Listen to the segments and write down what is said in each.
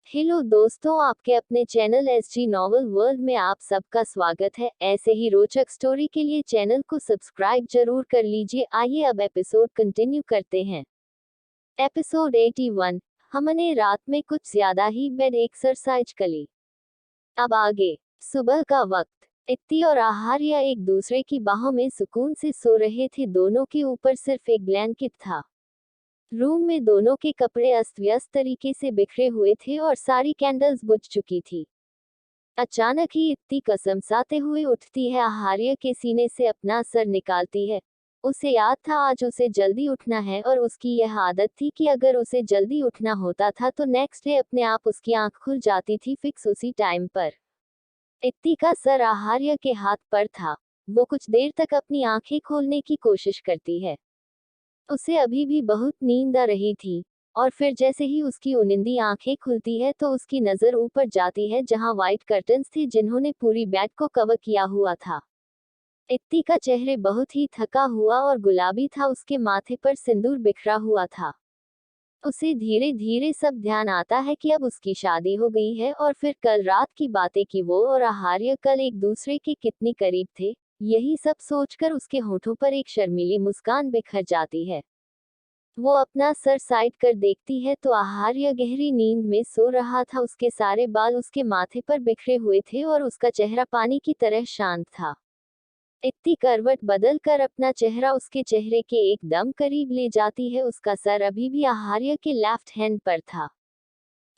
Hello दोस्तों, आपके अपने चैनल एसजी नॉवल वर्ल्ड में आप सबका स्वागत है। ऐसे ही रोचक स्टोरी के लिए चैनल को सब्सक्राइब जरूर कर लीजिए। आइए अब एपिसोड कंटिन्यू करते हैं। एपिसोड 81। हमने रात में कुछ ज्यादा ही बेड एक्सरसाइज करी। अब आगे। सुबह का वक्त। इत्ती और आहार्या एक दूसरे की बाहों में सुकून से सो रहे थे। दोनों के ऊपर सिर्फ एक ब्लैंकेट था। रूम में दोनों के कपड़े अस्त व्यस्त तरीके से बिखरे हुए थे और सारी कैंडल्स बुझ चुकी थी। अचानक ही इत्ती कसमसाते हुए उठती है, आहार्य के सीने से अपना सर निकालती है। उसे याद था आज उसे जल्दी उठना है और उसकी यह आदत थी कि अगर उसे जल्दी उठना होता था तो नेक्स्ट डे अपने आप उसकी आंख खुल जाती थी, फिक्स उसी टाइम पर। इत्ती का सर आहार्य के हाथ पर था। वो कुछ देर तक अपनी आंखें खोलने की कोशिश करती है। उसे अभी भी बहुत नींद आ रही थी। और फिर जैसे ही उसकी उनिंदी आंखें खुलती है तो उसकी नजर ऊपर जाती है जहां व्हाइट कर्टन्स थे जिन्होंने पूरी बेड को कवर किया हुआ था। इत्ती का चेहरे बहुत ही थका हुआ और गुलाबी था, उसके माथे पर सिंदूर बिखरा हुआ था। उसे धीरे धीरे सब ध्यान आता है कि अब उसकी शादी हो गई है और फिर कल रात की बातें कि वो और आहार्य कल एक दूसरे के कितनी करीब थे। यही सब सोचकर उसके होठों पर एक शर्मीली मुस्कान बिखर जाती है। वो अपना सर साइड कर देखती है तो आहार्य गहरी नींद में सो रहा था। उसके सारे बाल उसके माथे पर बिखरे हुए थे और उसका चेहरा पानी की तरह शांत था। इत्ती करवट बदल कर अपना चेहरा उसके चेहरे के एकदम करीब ले जाती है। उसका सर अभी भी आहार्य के लेफ्ट हैंड पर था।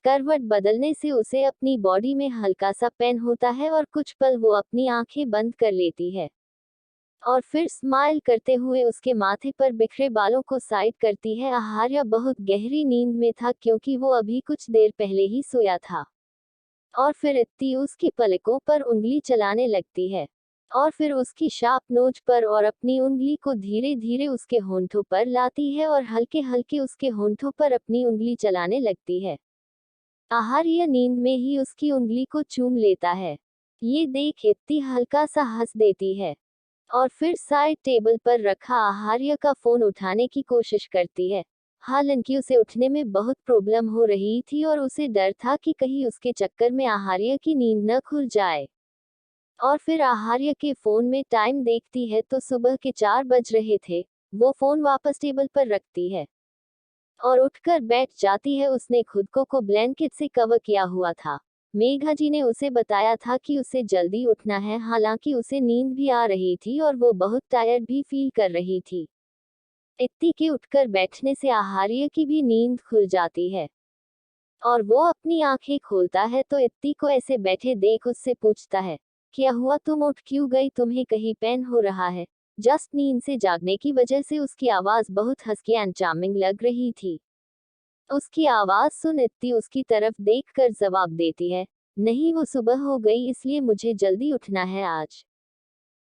करवट बदलने से उसे अपनी बॉडी में हल्का सा पेन होता है और कुछ पल वो अपनी आंखें बंद कर लेती है और फिर स्माइल करते हुए उसके माथे पर बिखरे बालों को साइड करती है। आहार्य बहुत गहरी नींद में था क्योंकि वो अभी कुछ देर पहले ही सोया था। और फिर इत्ती उसकी पलकों पर उंगली चलाने लगती है और फिर उसकी शार्प नोच पर और अपनी उंगली को धीरे धीरे उसके होंठों पर लाती है और हल्के हल्के उसके होंठों पर अपनी उंगली चलाने लगती है। आहार्य नींद में ही उसकी उंगली को चूम लेता है। ये देख इत्ती हल्का सा हंस देती है और फिर साइड टेबल पर रखा आहार्य का फोन उठाने की कोशिश करती है। हालांकि उसे उठने में बहुत प्रॉब्लम हो रही थी और उसे डर था कि कहीं उसके चक्कर में आहार्य की नींद न खुल जाए। और फिर आहार्य के फोन में टाइम देखती है तो सुबह के 4 बज रहे थे। वो फोन वापस टेबल पर रखती है और उठकर बैठ जाती है। उसने खुद को ब्लैंकेट से कवर किया हुआ था। मेघा जी ने उसे बताया था कि उसे जल्दी उठना है, हालांकि उसे नींद भी आ रही थी और वो बहुत टायर्ड भी फील कर रही थी। इत्ती के उठकर बैठने से आहार्य की भी नींद खुल जाती है और वो अपनी आंखें खोलता है तो इत्ती को ऐसे बैठे देख उससे पूछता है, क्या हुआ, तुम उठ क्यों गई, तुम्हें कहीं पेन हो रहा है? जस्ट नींद से जागने की वजह से उसकी आवाज बहुत हस्की एंड चार्मिंग लग रही थी। उसकी आवाज सुन इत्ती उसकी तरफ देखकर जवाब देती है, नहीं, वो सुबह हो गई इसलिए मुझे जल्दी उठना है आज।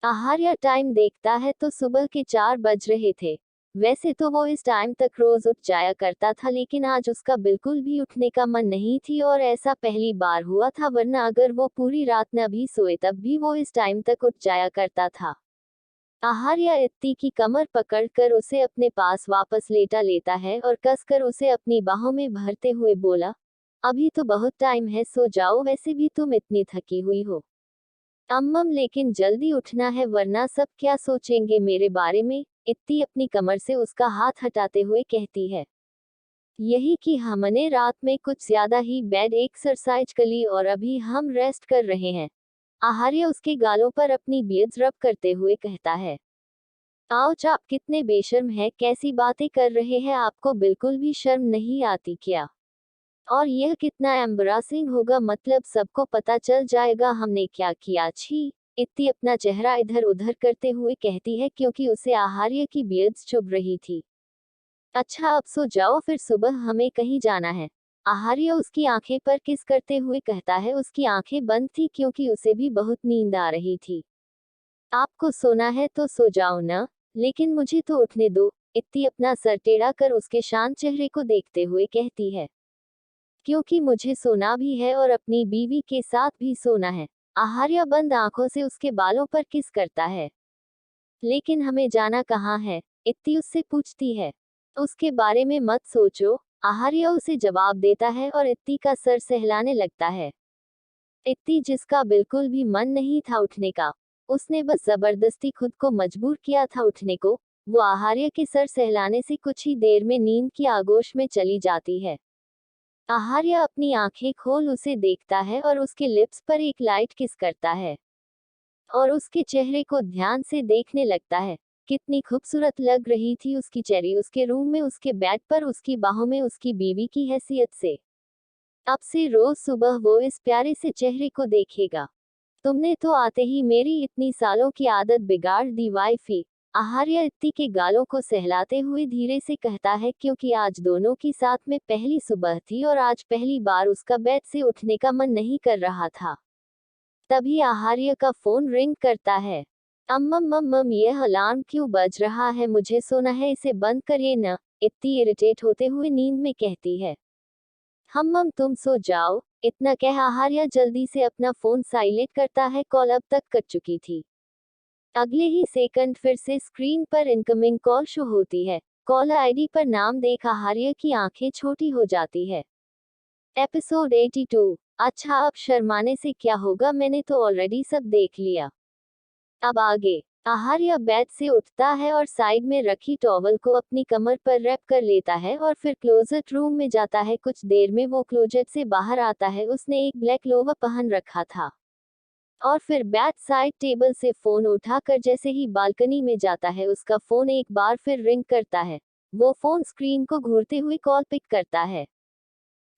आहार्य टाइम देखता है तो सुबह के 4 बज रहे थे। वैसे तो वो इस टाइम तक रोज उठ जाया करता था, लेकिन आज उसका बिल्कुल भी उठने का मन नहीं थी और ऐसा पहली बार हुआ था, वरना अगर वो पूरी रात न भी सोए तब भी वो इस टाइम तक उठ जाया करता था। आहार्य इत्ती की कमर पकड़कर उसे अपने पास वापस लेटा लेता है और कसकर उसे अपनी बाहों में भरते हुए बोला, अभी तो बहुत टाइम है, सो जाओ, वैसे भी तुम इतनी थकी हुई हो। अम्मम, लेकिन जल्दी उठना है वरना सब क्या सोचेंगे मेरे बारे में? इत्ती अपनी कमर से उसका हाथ हटाते हुए कहती है। यही कि हमने रात में कुछ ज्यादा ही बेड एक्सरसाइज करी और अभी हम रेस्ट कर रहे हैं। आहार्य उसके गालों पर अपनी बियर्स रब करते हुए कहता है। आउच, आप कितने बेशर्म हैं, कैसी बातें कर रहे हैं, आपको बिल्कुल भी शर्म नहीं आती क्या? और यह कितना एम्बरासिंग होगा, मतलब सबको पता चल जाएगा हमने क्या किया। छी। इत्ती अपना चेहरा इधर उधर करते हुए कहती है क्योंकि उसे आहार्य की बियर्स चुभ रही थी। अच्छा, अब सो जाओ, फिर सुबह हमें कहीं जाना है। आहार्य उसकी आंखें पर किस करते हुए कहता है। उसकी आंखें बंद थी क्योंकि उसे भी बहुत नींद आ रही थी। आपको सोना है तो सो जाओ ना, लेकिन मुझे तो उठने दो। इत्ती अपना सर टेढ़ा कर उसके शांत चेहरे को देखते हुए कहती है, क्योंकि मुझे सोना भी है और अपनी बीवी के साथ भी सोना है। आहार्य बंद आंखों से उसके बालों पर किस करता है। लेकिन हमें जाना कहाँ है? इत्ती उससे पूछती है। उसके बारे में मत सोचो, आहार्य उसे जवाब देता है और इत्ती का सर सहलाने लगता है। इत्ती, जिसका बिल्कुल भी मन नहीं था उठने का, उसने बस जबरदस्ती खुद को मजबूर किया था उठने को, वो आहार्य के सर सहलाने से कुछ ही देर में नींद की आगोश में चली जाती है। आहार्य अपनी आंखें खोल उसे देखता है और उसके लिप्स पर एक लाइट किस करता है और उसके चेहरे को ध्यान से देखने लगता है। कितनी खूबसूरत लग रही थी उसकी चेहरे उसके रूम में, उसके बेड पर, उसकी बाहों में, उसकी बीवी की हैसियत से। अब से रोज सुबह वो इस प्यारे से चेहरे को देखेगा। तुमने तो आते ही मेरी इतनी सालों की आदत बिगाड़ दी वाइफी। आहार्य इत्ती के गालों को सहलाते हुए धीरे से कहता है, क्योंकि आज दोनों की साथ में पहली सुबह थी और आज पहली बार उसका बेड से उठने का मन नहीं कर रहा था। तभी आहार्य का फोन रिंग करता है। अम्मम, यह अलार्म क्यों बज रहा है? मुझे सोना है, इसे बंद करिए न। इत्ती इरिटेट होते हुए नींद में कहती है। हम्मम, तुम सो जाओ। इतना कह आहार्य जल्दी से अपना फोन साइलेंट करता है। कॉल अब तक कट चुकी थी। अगले ही सेकंड फिर से स्क्रीन पर इनकमिंग कॉल शो होती है। कॉलर आईडी पर नाम देख आहार्य की आंखें छोटी हो जाती है। एपिसोड 82। अच्छा, अब शर्माने से क्या होगा, मैंने तो ऑलरेडी सब देख लिया। अब आगे। आहार्य बेड से उठता है और साइड में रखी टॉवल को अपनी कमर पर रैप कर लेता है और फिर क्लोजेट रूम में जाता है। कुछ देर में वो क्लोजेट से बाहर आता है। उसने एक ब्लैक लोवर पहन रखा था और फिर बेड साइड टेबल से फोन उठाकर जैसे ही बालकनी में जाता है, उसका फोन एक बार फिर रिंग करता है। वो फोन स्क्रीन को घूरते हुए कॉल पिक करता है।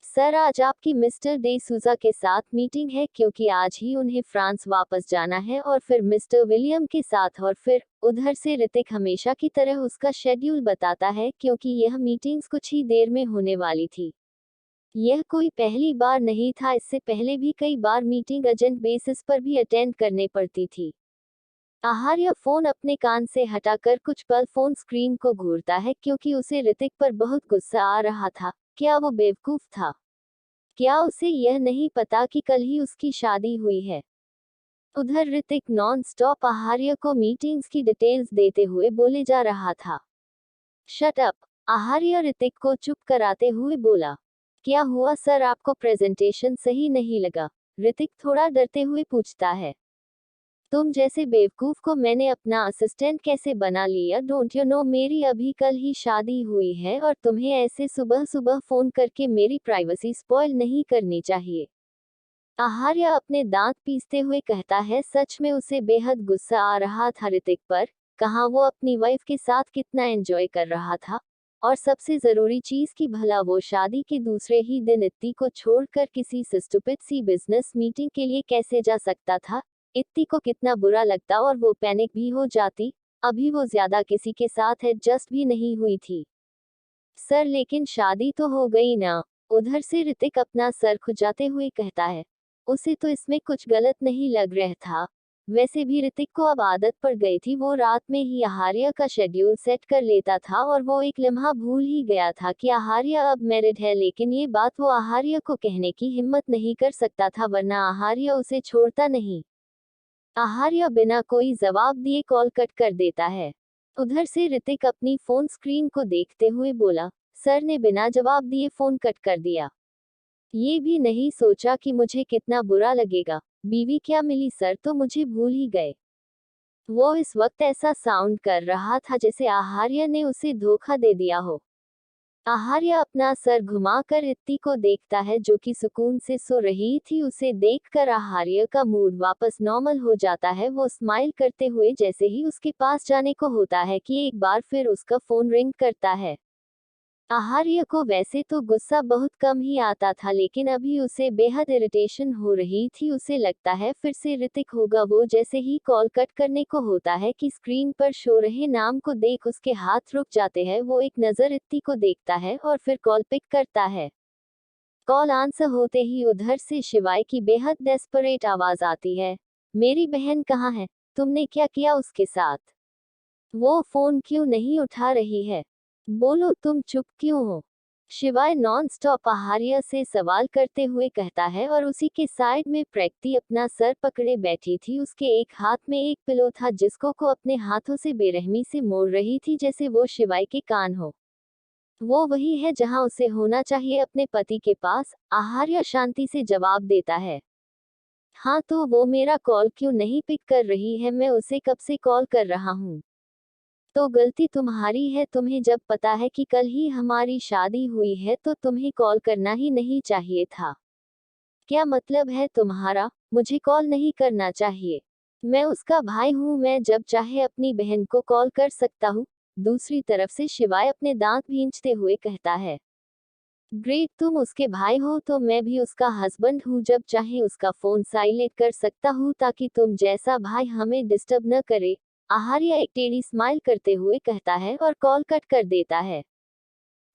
सर, आज आपकी मिस्टर डे सूजा के साथ मीटिंग है, क्योंकि आज ही उन्हें फ्रांस वापस जाना है और फिर मिस्टर विलियम के साथ। और फिर उधर से ऋतिक हमेशा की तरह उसका शेड्यूल बताता है, क्योंकि यह मीटिंग्स कुछ ही देर में होने वाली थी। यह कोई पहली बार नहीं था, इससे पहले भी कई बार मीटिंग अर्जेंट बेसिस पर भी अटेंड करने पड़ती थी। आहार्य फोन अपने कान से हटाकर कुछ पल फोन स्क्रीन को घूरता है, क्योंकि उसे ऋतिक पर बहुत गुस्सा आ रहा था। क्या वो बेवकूफ था? क्या उसे यह नहीं पता कि कल ही उसकी शादी हुई है? उधर ऋतिक नॉन स्टॉप आहार्य को मीटिंग्स की डिटेल्स देते हुए बोले जा रहा था। Shut up! आहार्य ऋतिक को चुप कराते हुए बोला। क्या हुआ सर, आपको प्रेजेंटेशन सही नहीं लगा? ऋतिक थोड़ा डरते हुए पूछता है। तुम जैसे बेवकूफ को मैंने अपना असिस्टेंट कैसे बना लिया? डोंट यू नो, मेरी अभी कल ही शादी हुई है और तुम्हें ऐसे सुबह सुबह फोन करके मेरी प्राइवेसी स्पॉइल नहीं करनी चाहिए। आहार्य अपने दांत पीसते हुए कहता है। सच में उसे बेहद गुस्सा आ रहा था ऋतिक पर। कहाँ वो अपनी वाइफ के साथ कितना एंजॉय कर रहा था, और सबसे जरूरी चीज कि भला वो शादी के दूसरे ही दिन इत्ती को छोड़कर किसी स्टूपिड सी बिजनेस मीटिंग के लिए कैसे जा सकता था। इत्ती को कितना बुरा लगता और वो पैनिक भी हो जाती। अभी वो ज्यादा किसी के साथ एडजस्ट भी नहीं हुई थी। सर, लेकिन शादी तो हो गई ना? उधर से ऋतिक अपना सर खुजाते हुए कहता है। उसे तो इसमें कुछ गलत नहीं लग रहा था। वैसे भी ऋतिक को अब आदत पड़ गई थी। वो रात में ही आहार्य का शेड्यूल सेट कर लेता था और वो एक लम्हा भूल ही गया था कि आहार्य अब मैरिड है। लेकिन ये बात वो आहार्य को कहने की हिम्मत नहीं कर सकता था, वरना आहार्य उसे छोड़ता नहीं। आहार्य बिना कोई जवाब दिए कॉल कट कर देता है। उधर से ऋतिक अपनी फोन स्क्रीन को देखते हुए बोला। सर ने बिना जवाब दिए फोन कट कर दिया। ये भी नहीं सोचा कि मुझे कितना बुरा लगेगा। बीवी क्या मिली सर, तो मुझे भूल ही गए। वो इस वक्त ऐसा साउंड कर रहा था जैसे आहार्य ने उसे धोखा दे दिया हो। आहार्य अपना सर घुमाकर इत्ती को देखता है, जो कि सुकून से सो रही थी। उसे देखकर आहार्य का मूड वापस नॉर्मल हो जाता है। वो स्माइल करते हुए जैसे ही उसके पास जाने को होता है कि एक बार फिर उसका फोन रिंग करता है। आहार्य को वैसे तो गुस्सा बहुत कम ही आता था, लेकिन अभी उसे बेहद इरिटेशन हो रही थी। उसे लगता है फिर से ऋतिक होगा। वो जैसे ही कॉल कट करने को होता है कि स्क्रीन पर शो रहे नाम को देख उसके हाथ रुक जाते हैं। वो एक नजर इत्ती को देखता है और फिर कॉल पिक करता है। कॉल आंसर होते ही उधर से शिवाय की बेहद डेस्परेट आवाज आती है। मेरी बहन कहाँ है? तुमने क्या किया उसके साथ? वो फोन क्यों नहीं उठा रही है? बोलो, तुम चुप क्यों हो? शिवाय नॉन स्टॉप आहार्य से सवाल करते हुए कहता है और उसी के साइड में प्रैक्ति अपना सर पकड़े बैठी थी। उसके एक हाथ में एक पिलो था जिसको को अपने हाथों से बेरहमी से मोड़ रही थी, जैसे वो शिवाय के कान हो। वो वही है जहां उसे होना चाहिए, अपने पति के पास। आहार्य शांति से जवाब देता है। हाँ, तो वो मेरा कॉल क्यों नहीं पिक कर रही है? मैं उसे कब से कॉल कर रहा हूँ। तो गलती तुम्हारी है। तुम्हें जब पता है कि कल ही हमारी शादी हुई है तो तुम्हें कॉल करना ही नहीं चाहिए था। क्या मतलब है तुम्हारा? मुझे कॉल नहीं करना चाहिए। मैं उसका भाई हूँ, मैं जब चाहे अपनी बहन को कॉल कर सकता हूँ। दूसरी तरफ से शिवाय अपने दांत भींचते हुए कहता है। ग्रेट, तुम उसके भाई हो तो मैं भी उसका हस्बैंड हूँ। जब चाहे उसका फोन साइलेंट कर सकता हूँ ताकि तुम जैसा भाई हमें डिस्टर्ब न करे। आहार्य एक टेढ़ी स्माइल करते हुए कहता है और कॉल कट कर देता है।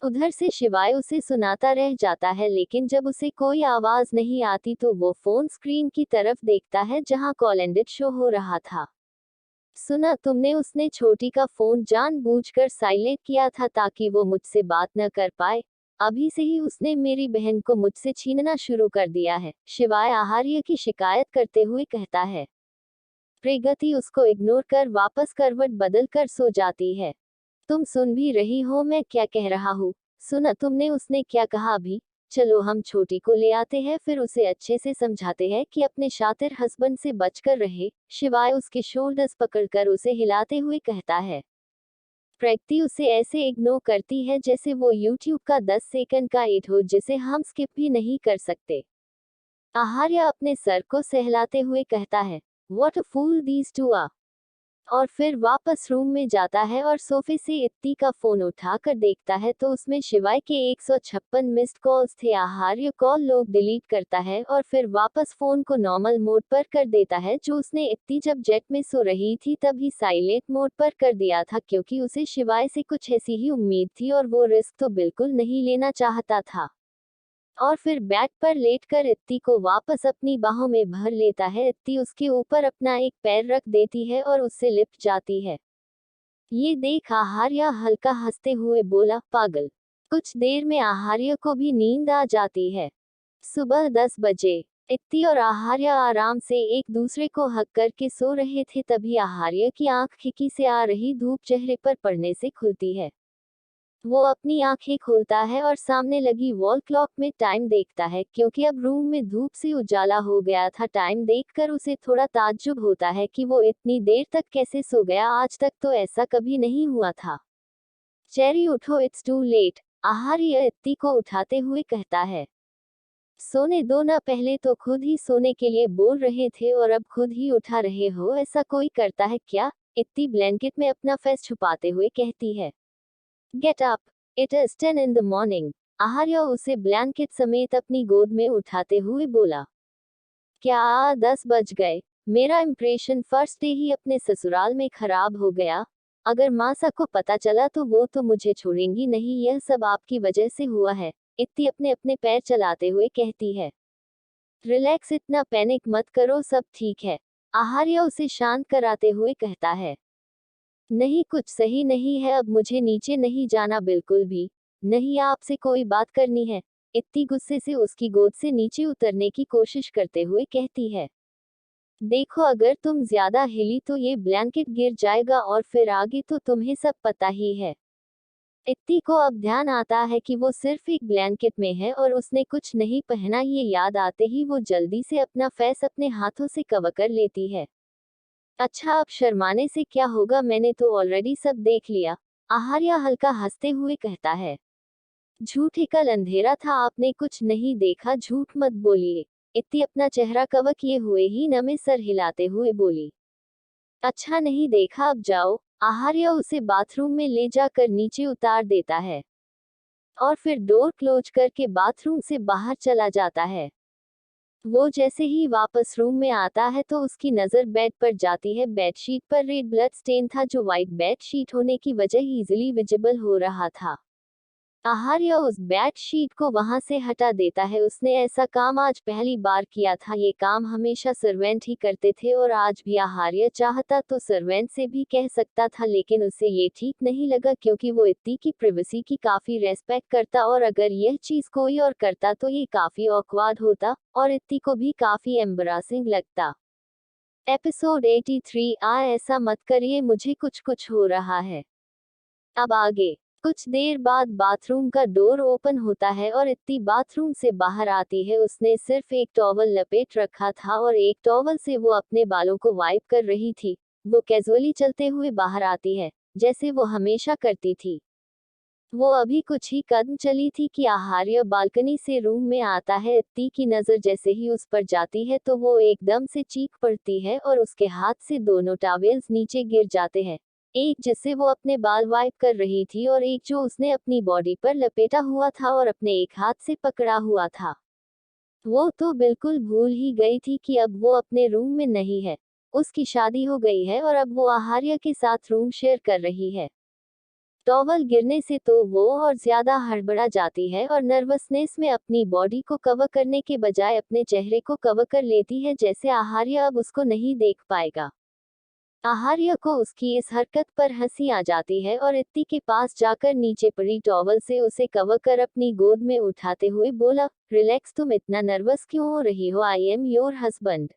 उधर से शिवाय उसे सुनाता रह जाता है, लेकिन जब उसे कोई आवाज नहीं आती तो वो फोन स्क्रीन की तरफ देखता है जहां कॉल एंडेड शो हो रहा था। सुना तुमने? उसने छोटी का फोन जानबूझकर साइलेंट किया था ताकि वो मुझसे बात न कर पाए। अभी से ही उसने मेरी बहन को मुझसे छीनना शुरू कर दिया है। शिवाय आहार्य की शिकायत करते हुए कहता है। प्रगति उसको इग्नोर कर वापस करवट बदल कर सो जाती है। तुम सुन भी रही हो मैं क्या कह रहा हूँ? सुना तुमने उसने क्या कहा अभी? चलो हम छोटी को ले आते हैं, फिर उसे अच्छे से समझाते हैं कि अपने शातिर हस्बैंड से बचकर रहे। शिवाय उसके शोल्डर्स पकड़कर उसे हिलाते हुए कहता है। प्रगति उसे ऐसे इग्नोर करती है जैसे वो यूट्यूब का 10 सेकंड का एड हो जिसे हम स्किप भी नहीं कर सकते। आहार्य अपने सर को सहलाते हुए कहता है। What a fool these two are। और फिर वापस रूम में जाता है और सोफे से इत्ती का फोन उठाकर देखता है तो उसमें शिवाय के 156 मिस्ड कॉल्स थे। आहार्य कॉल लोग डिलीट करता है और फिर वापस फोन को नॉर्मल मोड पर कर देता है, जो उसने इत्ती जब जेट में सो रही थी तभी साइलेंट मोड पर कर दिया था, क्योंकि उसे शिवाय से कुछ ऐसी ही उम्मीद थी और वो रिस्क तो बिल्कुल नहीं लेना चाहता था। और फिर बेड पर लेटकर इत्ती को वापस अपनी बाहों में भर लेता है। इत्ती उसके ऊपर अपना एक पैर रख देती है और उससे लिपट जाती है। ये देख आहार्य हल्का हंसते हुए बोला, पागल। कुछ देर में आहार्य को भी नींद आ जाती है। सुबह 10 बजे इत्ती और आहार्य आराम से एक दूसरे को हक करके सो रहे थे, तभी आहार्य की आंख खिड़की से आ रही धूप चेहरे पर पड़ने से खुलती है। वो अपनी आंखें खोलता है और सामने लगी वॉल क्लॉक में टाइम देखता है, क्योंकि अब रूम में धूप से उजाला हो गया था। टाइम देखकर उसे थोड़ा ताज्जुब होता है कि वो इतनी देर तक कैसे सो गया, आज तक तो ऐसा कभी नहीं हुआ था। चेरी उठो, इट्स टू लेट। आहार्य इत्ती को उठाते हुए कहता है। सोने दो ना, पहले तो खुद ही सोने के लिए बोल रहे थे और अब खुद ही उठा रहे हो, ऐसा कोई करता है क्या? इत्ती ब्लैंकेट में अपना फेस छुपाते हुए कहती है। Get up, it is 10 in the morning. Aharya उसे ब्लैंकेट समेत अपनी गोद में उठाते हुए बोला। क्या 10 बज गए? मेरा इंप्रेशन फर्स्ट डे ही अपने ससुराल में खराब हो गया। अगर मासा को पता चला तो वो तो मुझे छोड़ेंगी नहीं। यह सब आपकी वजह से हुआ है। इत्ती अपने अपने पैर चलाते हुए कहती है। रिलैक्स, इतना पैनिक मत करो, सब ठीक है। आहार्य उसे शांत कराते हुए कहता है। नहीं, कुछ सही नहीं है, अब मुझे नीचे नहीं जाना, बिल्कुल भी नहीं। आपसे कोई बात करनी है। इत्ती गुस्से से उसकी गोद से नीचे उतरने की कोशिश करते हुए कहती है। देखो, अगर तुम ज्यादा हिली तो ये ब्लैंकेट गिर जाएगा और फिर आगे तो तुम्हें सब पता ही है। इत्ती को अब ध्यान आता है कि वो सिर्फ एक ब्लैंकेट में है और उसने कुछ नहीं पहना। ये याद आते ही वो जल्दी से अपना फेस अपने हाथों से कवर कर लेती है। अच्छा, अब शर्माने से क्या होगा, मैंने तो ऑलरेडी सब देख लिया। आहार्य हल्का हंसते हुए कहता है। झूठे, कल अंधेरा था, आपने कुछ नहीं देखा, झूठ मत बोलिए। इत्ती अपना चेहरा कवर किए हुए ही नमे सर हिलाते हुए बोली। अच्छा, नहीं देखा, अब जाओ। आहार्य उसे बाथरूम में ले जाकर नीचे उतार देता है और फिर डोर क्लोज करके बाथरूम से बाहर चला जाता है। वो जैसे ही वापस रूम में आता है तो उसकी नजर बेड पर जाती है। बेडशीट पर रेड ब्लड स्टेन था, जो व्हाइट बेडशीट होने की वजह इजीली विजिबल हो रहा था। आहार्य उस बेडशीट को वहां से हटा देता है। उसने ऐसा काम आज पहली बार किया था। ये काम हमेशा सर्वेंट ही करते थे और आज भी आहार्य चाहता तो सर्वेंट से भी कह सकता था, लेकिन उसे ये ठीक नहीं लगा क्योंकि वो इत्ती की प्राइवेसी की काफी रेस्पेक्ट करता और अगर यह चीज कोई और करता तो ये काफी ऑकवर्ड होता और इत्ती को भी काफी एम्बरासिंग लगता। एपिसोड 83। ऐसा मत करिए, मुझे कुछ कुछ हो रहा है। अब आगे कुछ देर बाद बाथरूम का डोर ओपन होता है और इत्ती बाथरूम से बाहर आती है। उसने सिर्फ एक टॉवल लपेट रखा था और एक टॉवल से वो अपने बालों को वाइप कर रही थी। वो कैजुअली चलते हुए बाहर आती है, जैसे वो हमेशा करती थी। वो अभी कुछ ही कदम चली थी कि आहार्य बालकनी से रूम में आता है। इत्ती की नजर जैसे ही उस पर जाती है तो वो एकदम से चीख पड़ती है और उसके हाथ से दोनों टॉवेल्स नीचे गिर जाते हैं। एक जिससे वो अपने बाल वाइप कर रही थी और एक जो उसने अपनी बॉडी पर लपेटा हुआ था और अपने एक हाथ से पकड़ा हुआ था। वो तो बिल्कुल भूल ही गई थी कि अब वो अपने रूम में नहीं है। उसकी शादी हो गई है और अब वो आहार्य के साथ रूम शेयर कर रही है। टॉवल गिरने से तो वो और ज्यादा हड़बड़ा जाती है और नर्वसनेस में अपनी बॉडी को कवर करने के बजाय अपने चेहरे को कवर कर लेती है, जैसे आहार्य अब उसको नहीं देख पाएगा। आहार्य को उसकी इस हरकत पर हंसी आ जाती है और इत्ती के पास जाकर नीचे पड़ी टॉवल से उसे कवर कर अपनी गोद में उठाते हुए बोला, रिलैक्स, तुम इतना नर्वस क्यों हो रही हो, आई एम योर हस्बैंड।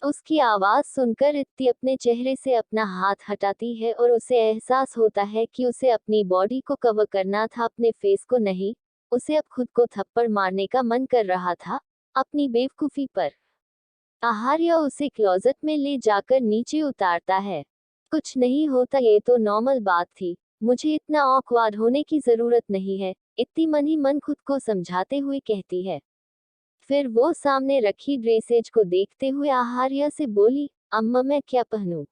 उसकी आवाज सुनकर इत्ती अपने चेहरे से अपना हाथ हटाती है और उसे एहसास होता है कि उसे अपनी बॉडी को कवर करना था, अपने फेस को नहीं। उसे अब खुद को थप्पड़ मारने का मन कर रहा था, अपनी बेवकूफी पर। आहार्य उसे क्लोजेट में ले जाकर नीचे उतारता है। कुछ नहीं होता, ये तो नॉर्मल बात थी, मुझे इतना ऑकवर्ड होने की जरूरत नहीं है, इतनी मन ही मन खुद को समझाते हुए कहती है। फिर वो सामने रखी ड्रेसेज को देखते हुए आहार्य से बोली, अम्मा मैं क्या पहनूं?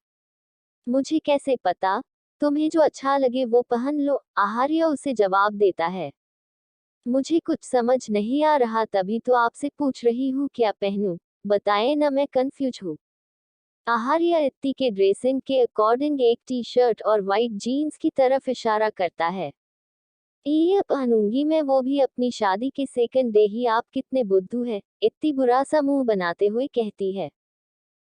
मुझे कैसे पता? तुम्हें जो अच्छा लगे वो पहन लो, आहार्य उसे जवाब देता है। मुझे कुछ समझ नहीं आ रहा, तभी तो आपसे पूछ रही हूँ क्या पहनूं, बताएं ना, मैं कंफ्यूज हूँ। आहार्य इत्ती के ड्रेसिंग के अकॉर्डिंग एक टी शर्ट और वाइट जीन्स की तरफ इशारा करता है। ये पहनूंगी मैं, वो भी अपनी शादी के सेकंड डे ही, आप कितने बुद्धू है, इतनी बुरा सा मुंह बनाते हुए कहती है।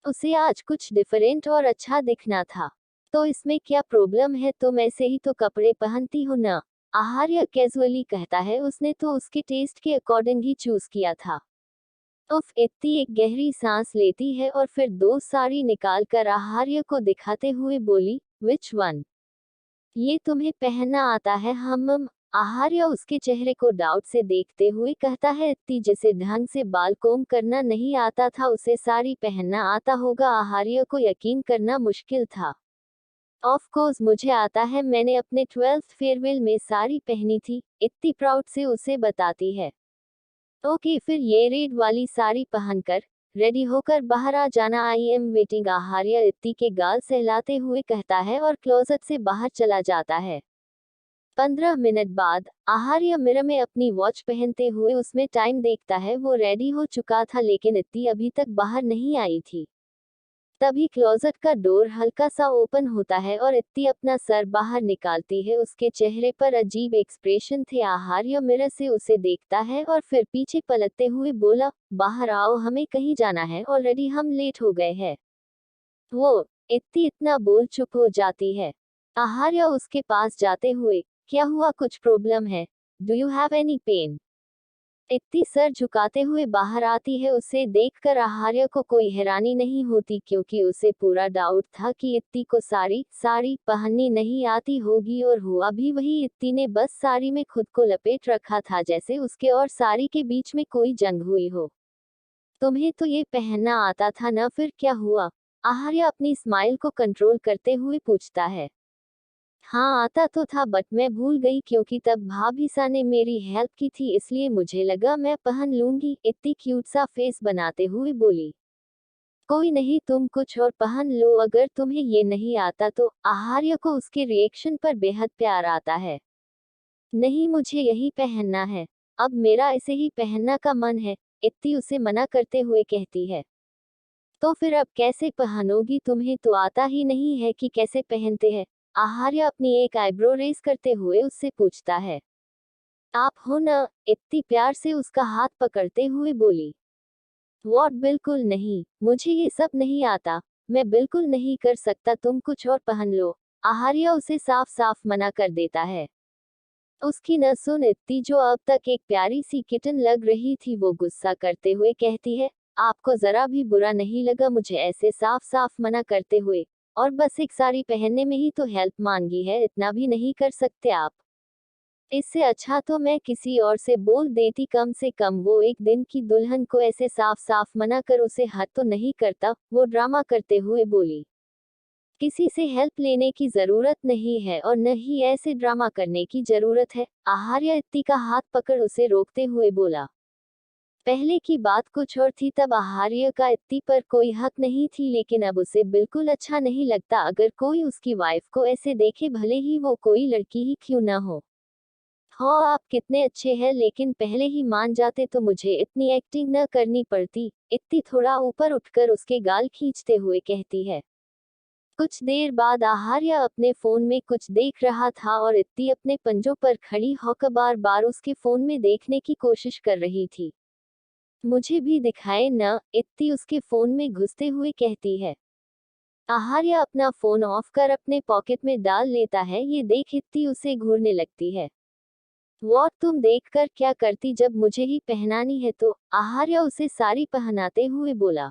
उसे आज कुछ डिफरेंट और अच्छा दिखना था, तो इसमें क्या प्रॉब्लम है, तुम ऐसे ही तो कपड़े पहनती हो ना, आहार्य कैजुअली कहता है। उसने तो उसके टेस्ट के अकॉर्डिंग ही चूज किया था। उफ, इत्ती एक गहरी सांस लेती है और फिर दो साड़ी निकाल कर आहार्य को दिखाते हुए बोली, विच वन? ये तुम्हें पहनना आता है हम? आहार्य उसके चेहरे को डाउट से देखते हुए कहता है, इत्ती जिसे ढंग से बाल कोम करना नहीं आता था उसे साड़ी पहनना आता होगा। आहार्य को यकीन करना मुश्किल था। ऑफ कोर्स मुझे आता है, मैंने अपने 12th फेयरवेल में साड़ी पहनी थी, इत्ती प्राउड से उसे बताती है। ओके, फिर ये रेड वाली साड़ी पहनकर रेडी होकर बाहर आ जाना, आई एम वेटिंग। आहार्य इत्ती के गाल सहलाते हुए कहता है और क्लोजेट से बाहर चला जाता है। 15 मिनट बाद आहार्य मिरर में अपनी वॉच पहनते हुए उसमें टाइम देखता है। वो रेडी हो चुका था लेकिन इत्ती अभी तक बाहर नहीं आई थी। तभी क्लोजेट का डोर हल्का सा ओपन होता है और इत्ती अपना सर बाहर निकालती है। उसके चेहरे पर अजीब एक्सप्रेशन थे। आहार्य मिरर से उसे देखता है और फिर पीछे पलटते हुए बोला, बाहर आओ, हमें कहीं जाना है, ऑलरेडी हम लेट हो गए हैं। वो इत्ती इतना बोल चुप हो जाती है। आहार्य उसके पास जाते हुए, क्या हुआ, कुछ प्रॉब्लम है? Do you have any pain? इत्ती सर झुकाते हुए बाहर आती है। उसे देखकर आहार्य को कोई हैरानी नहीं होती क्योंकि उसे पूरा डाउट था कि इत्ती को साड़ी पहननी नहीं आती होगी, और हुआ भी वही। इत्ती ने बस साड़ी में खुद को लपेट रखा था जैसे उसके और साड़ी के बीच में कोई जंग हुई हो। तुम्हें तो ये पहनना आता था ना, फिर क्या हुआ? आहार्य अपनी स्माइल को कंट्रोल करते हुए पूछता है। हाँ आता तो था, बट मैं भूल गई क्योंकि तब भाभीसा ने मेरी हेल्प की थी, इसलिए मुझे लगा मैं पहन लूंगी, इतनी क्यूट सा फेस बनाते हुए बोली। कोई नहीं, तुम कुछ और पहन लो अगर तुम्हें ये नहीं आता तो। आहार्य को उसके रिएक्शन पर बेहद प्यार आता है। नहीं, मुझे यही पहनना है, अब मेरा इसे ही पहनना का मन है, इत्ती उसे मना करते हुए कहती है। तो फिर अब कैसे पहनोगी, तुम्हें तो आता ही नहीं है कि कैसे पहनते हैं? आहार्य अपनी एक आईब्रो रेस करते हुए उससे पूछता है। आप हो न? इत्ती प्यार से उसका हाथ पकड़ते हुए बोली। वॉट, बिल्कुल नहीं, मुझे ये सब नहीं आता, मैं बिल्कुल नहीं कर सकता, तुम कुछ और पहन लो। आहार्य उसे साफ साफ मना कर देता है। उसकी न सुन इत्ती, जो अब तक एक प्यारी सी किटन लग रही थी, वो गुस्सा करते हुए कहती है, आपको जरा भी बुरा नहीं लगा मुझे ऐसे साफ साफ मना करते हुए? और बस एक साड़ी पहनने में ही तो हेल्प मांगी है, इतना भी नहीं कर सकते आप? इससे अच्छा तो मैं किसी और से बोल देती, कम से कम वो एक दिन की दुल्हन को ऐसे साफ साफ मना कर उसे हद तो नहीं करता, वो ड्रामा करते हुए बोली। किसी से हेल्प लेने की जरूरत नहीं है और न ही ऐसे ड्रामा करने की जरूरत है, आहार्य इत्ती का हाथ पकड़ उसे रोकते हुए बोला। पहले की बात कुछ और थी, तब आहार्य का इत्ती पर कोई हक नहीं थी, लेकिन अब उसे बिल्कुल अच्छा नहीं लगता अगर कोई उसकी वाइफ को ऐसे देखे, भले ही वो कोई लड़की ही क्यों ना हो। हाँ आप कितने अच्छे हैं, लेकिन पहले ही मान जाते तो मुझे इतनी एक्टिंग न करनी पड़ती, इत्ती थोड़ा ऊपर उठकर उसके गाल खींचते हुए कहती है। कुछ देर बाद आहार्य अपने फोन में कुछ देख रहा था और इत्ती अपने पंजों पर खड़ी होकर बार बार उसके फोन में देखने की कोशिश कर रही थी। मुझे भी दिखाए न, इत्ती उसके फोन में घुसते हुए कहती है। आहार्य अपना फोन ऑफ कर अपने पॉकेट में डाल लेता है, ये देख इत्ती उसे घूरने लगती है। वो तुम देखकर क्या करती जब मुझे ही पहनानी है तो, आहार्य उसे साड़ी पहनाते हुए बोला।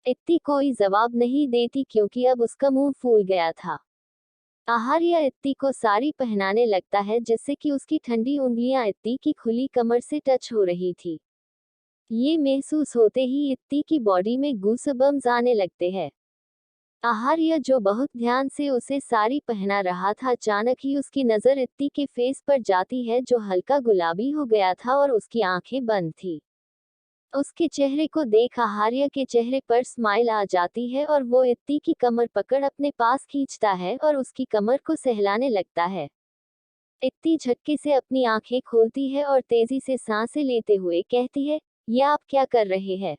इत्ती कोई जवाब नहीं देती क्योंकि अब उसका मुंह फूल गया था। आहार्य इत्ती को साड़ी पहनाने लगता है जिससे कि उसकी ठंडी उंगलियां इत्ती की खुली कमर से टच हो रही थी। ये महसूस होते ही इत्ती की बॉडी में गूज़बम्स आने लगते हैं। आहार्य जो बहुत ध्यान से उसे साड़ी पहना रहा था, अचानक ही उसकी नजर इत्ती के फेस पर जाती है जो हल्का गुलाबी हो गया था और उसकी आंखें बंद थी। उसके चेहरे को देख आहार्य के चेहरे पर स्माइल आ जाती है और वो इत्ती की कमर पकड़ अपने पास खींचता है और उसकी कमर को सहलाने लगता है। इत्ती झटके से अपनी आंखें खोलती है और तेजी से सांसें लेते हुए कहती है, ये आप क्या कर रहे हैं?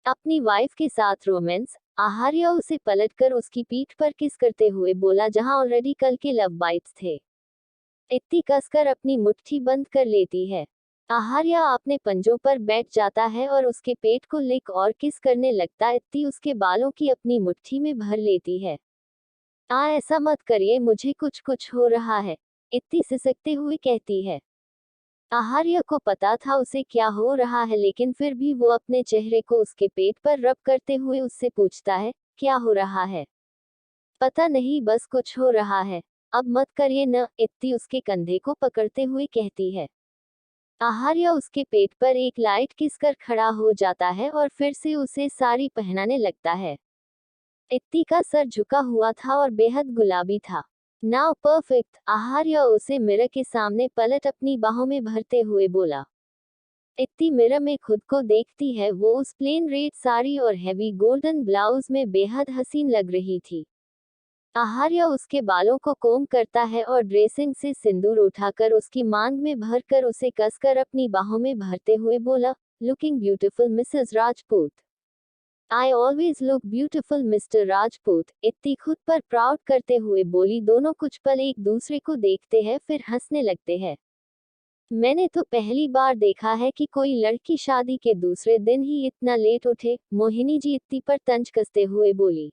अपनी वाइफ के साथ रोमांस? आहार्य उसे पलटकर उसकी पीठ पर किस करते हुए बोला, जहां ऑलरेडी कल के लव बाइट्स थे। इत्ती कसकर अपनी मुट्ठी बंद कर लेती है। आहार्य अपने पंजों पर बैठ जाता है और उसके पेट को लिक और किस करने लगता। इत्ती उसके बालों की अपनी मुट्ठी में भर लेती है। ऐसा मत करिए, मुझे कुछ कुछ हो रहा है, इत्ती सिसकते हुए कहती है। आहार्य को पता था उसे क्या हो रहा है, लेकिन फिर भी वो अपने चेहरे को उसके पेट पर रब करते हुए उससे पूछता है, क्या हो रहा है? पता नहीं, बस कुछ हो रहा है। अब मत करिए न, इत्ती उसके कंधे को पकड़ते हुए कहती है। आहार्य उसके पेट पर एक लाइट किस कर खड़ा हो जाता है और फिर से उसे साड़ी पहनाने लगता है। इत्ती का सर झुका हुआ था और बेहद गुलाबी था। नाउ परफेक्ट, आहार्य उसे मिरर के सामने पलट अपनी बाहों में भरते हुए बोला। इत्ती मिरर में खुद को देखती है, वो उस प्लेन रेड साड़ी और हैवी गोल्डन ब्लाउज में बेहद हसीन लग रही थी। आहार्य उसके बालों को कोम करता है और ड्रेसिंग से सिंदूर उठाकर उसकी मांग में भरकर उसे कसकर अपनी बाहों में भरते हुए बोला, looking beautiful Mrs Rajput. I always look beautiful mister Rajput, इत्ती खुद पर प्राउड करते हुए बोली। दोनों कुछ पल एक दूसरे को देखते हैं, फिर हंसने लगते हैं। मैंने तो पहली बार देखा है कि कोई लड़की शादी के दूसरे दिन ही इतना लेट उठे, मोहिनी जी इत्ती पर तंज कसते हुए बोली।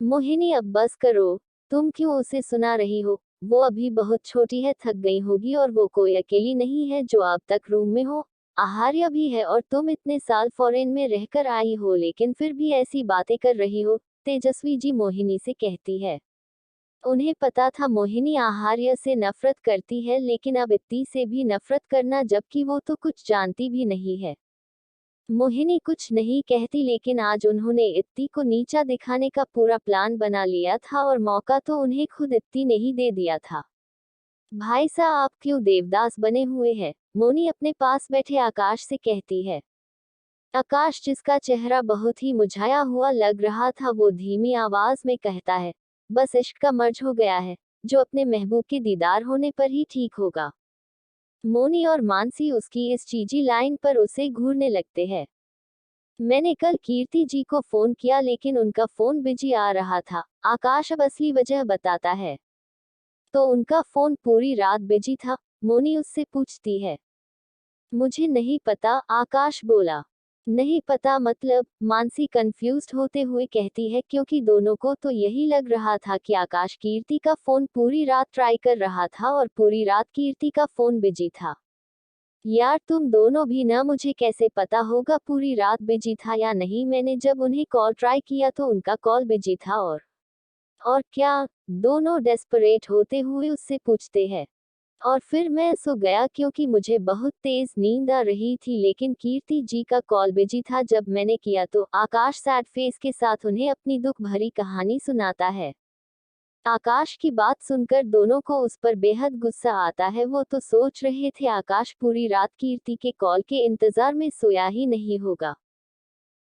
मोहिनी अब बस करो, तुम क्यों उसे सुना रही हो? वो अभी बहुत छोटी है, थक गई होगी, और वो कोई अकेली नहीं है जो अब तक रूम में हो। आहार्य भी है और तुम इतने साल फॉरेन में रहकर आई हो, लेकिन फिर भी ऐसी बातें कर रही हो, तेजस्वी जी मोहिनी से कहती है। उन्हें पता था मोहिनी आहार्य से नफरत करती है, लेकिन अब इत्ती से भी नफरत करना, जबकि वो तो कुछ जानती भी नहीं है। मोहिनी कुछ नहीं कहती, लेकिन आज उन्होंने इत्ती को नीचा दिखाने का पूरा प्लान बना लिया था और मौका तो उन्हें खुद इत्ती ने ही दे दिया था। भाई साहब, आप क्यों देवदास बने हुए हैं? मोनी अपने पास बैठे आकाश से कहती है। आकाश, जिसका चेहरा बहुत ही मुरझाया हुआ लग रहा था, वो धीमी आवाज में कहता है, बस इश्क का मर्ज हो गया है, जो अपने महबूब के दीदार होने पर ही ठीक होगा। मोनी और मानसी उसकी इस चीजी लाइन पर उसे घूरने लगते हैं। मैंने कल कीर्ति जी को फोन किया, लेकिन उनका फोन बिजी आ रहा था, आकाश अब असली वजह बताता है। तो उनका फोन पूरी रात बिजी था? मोनी उससे पूछती है। मुझे नहीं पता, आकाश बोला। नहीं पता मतलब? मानसी कंफ्यूज्ड होते हुए कहती है, क्योंकि दोनों को तो यही लग रहा था कि आकाश कीर्ति का फोन पूरी रात ट्राई कर रहा था और पूरी रात कीर्ति का फोन बिजी था। यार तुम दोनों भी ना, मुझे कैसे पता होगा पूरी रात बिजी था या नहीं। मैंने जब उन्हें कॉल ट्राई किया तो उनका कॉल बिजी था। और क्या? दोनों डेस्परेट होते हुए उससे पूछते हैं। और फिर मैं सो गया क्योंकि मुझे बहुत तेज नींद आ रही थी, लेकिन कीर्ति जी का कॉल बिजी था जब मैंने किया तो। आकाश सैड फेस के साथ उन्हें अपनी दुख भरी कहानी सुनाता है। आकाश की बात सुनकर दोनों को उस पर बेहद गुस्सा आता है। वो तो सोच रहे थे आकाश पूरी रात कीर्ति के कॉल के इंतजार में सोया ही नहीं होगा।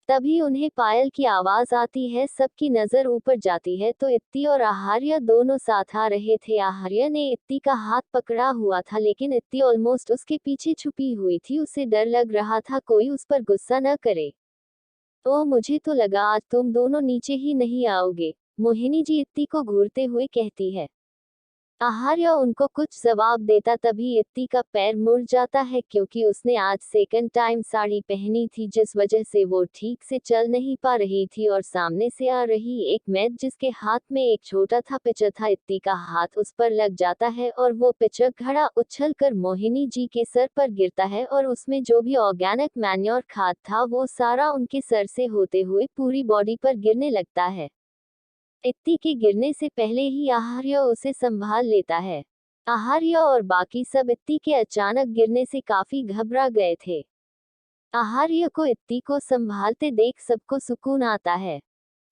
तभी उन्हें पायल की आवाज आती है। सबकी नजर ऊपर जाती है तो इत्ती और आहार्य दोनों साथ आ रहे थे। आहार्य ने इत्ती का हाथ पकड़ा हुआ था, लेकिन इत्ती ऑलमोस्ट उसके पीछे छुपी हुई थी। उसे डर लग रहा था कोई उस पर गुस्सा न करे। तो मुझे तो लगा आज तुम दोनों नीचे ही नहीं आओगे, मोहिनी जी इत्ती को घूरते हुए कहती है। आहार्य उनको कुछ जवाब देता तभी इत्ती का पैर मुड़ जाता है, क्योंकि उसने आज सेकंड टाइम साड़ी पहनी थी, जिस वजह से वो ठीक से चल नहीं पा रही थी। और सामने से आ रही एक मैट जिसके हाथ में एक छोटा था पिचर था, इत्ती का हाथ उस पर लग जाता है और वो पिचर घड़ा उछल कर मोहिनी जी के सर पर गिरता है और उसमें जो भी ऑर्गेनिक मैन्योर खाद था वो सारा उनके सर से होते हुए पूरी बॉडी पर गिरने लगता है। इत्ती के गिरने से पहले ही आहार्य उसे संभाल लेता है। आहार्य और बाकी सब इत्ती के अचानक गिरने से काफी घबरा गए थे। आहार्य को इत्ती को संभालते देख सबको सुकून आता है।